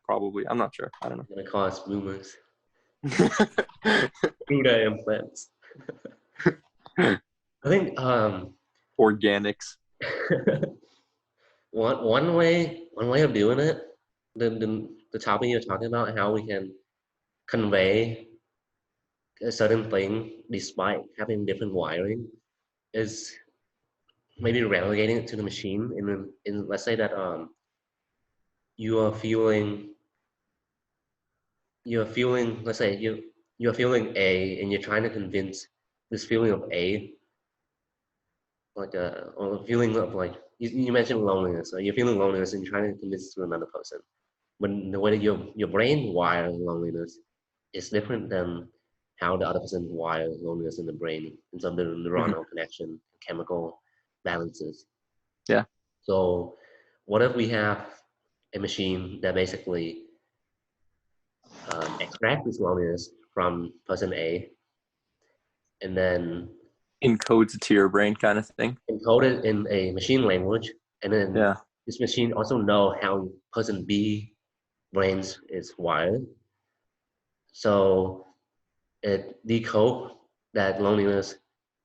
S2: Probably. I'm not sure. I don't know.
S1: Gonna cause boomers. Buddha implants. I think
S2: organics.
S1: one way of doing it, the topic you're talking about, how we can convey a certain thing despite having different wiring, is maybe relegating it to the machine. In let's say that you are feeling let's say you're feeling A, and you're trying to convince this feeling of A, like or a feeling of like you mentioned loneliness. So you're feeling loneliness and you're trying to convince it to another person. But the way that your brain wires loneliness is different than how the other person wires loneliness in the brain in terms of the neuronal connection, chemical balances.
S2: Yeah.
S1: So what if we have a machine that basically extracts this loneliness from person A, and then
S2: encodes it to your brain, kind of thing.
S1: Encode it in a machine language, and then this machine also know how person B brains is wired. So it decode that loneliness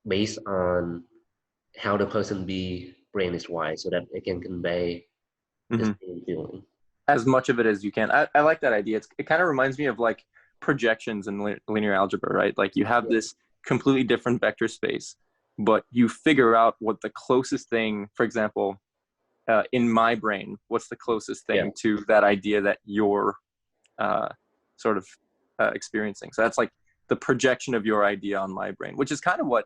S1: based on how the person B brain is wired, so that it can convey is being feeling.
S2: As much of it as you can. I like that idea. It kind of reminds me of like projections in linear algebra, right? Like you have this completely different vector space, but you figure out what the closest thing, for example, in my brain, what's the closest thing to that idea that you're sort of experiencing. So that's like the projection of your idea on my brain, which is kind of what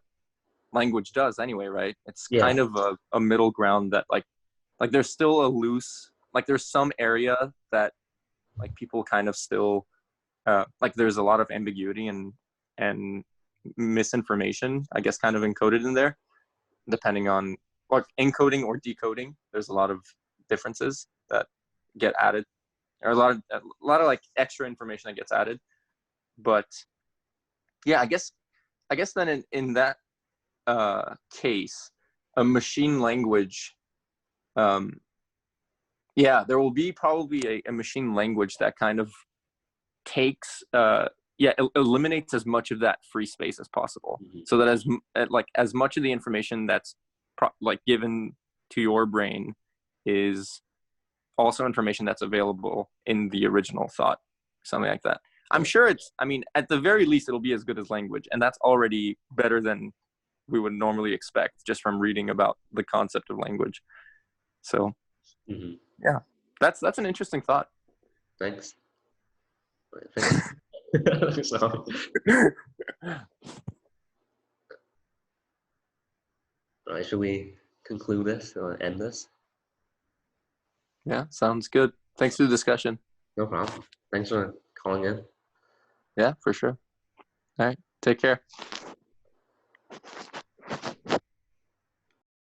S2: language does anyway, right? It's kind of a middle ground that like there's still a loose, like there's some area that like people kind of still like there's a lot of ambiguity and misinformation, I guess, kind of encoded in there, depending on like encoding or decoding. There's a lot of differences that get added, or a lot of like extra information that gets added. But yeah, I guess then in that case, a machine language, there will be probably a machine language that kind of takes eliminates as much of that free space as possible, so that as much of the information that's given to your brain is also information that's available in the original thought, something like that. I'm sure at the very least it'll be as good as language, and that's already better than we would normally expect just from reading about the concept of language. So yeah, that's an interesting thought.
S1: Thanks. All right, should we conclude this or end this?
S2: Yeah, sounds good. Thanks for the discussion.
S1: No problem. Thanks for calling in.
S2: Yeah, for sure. All right, take care.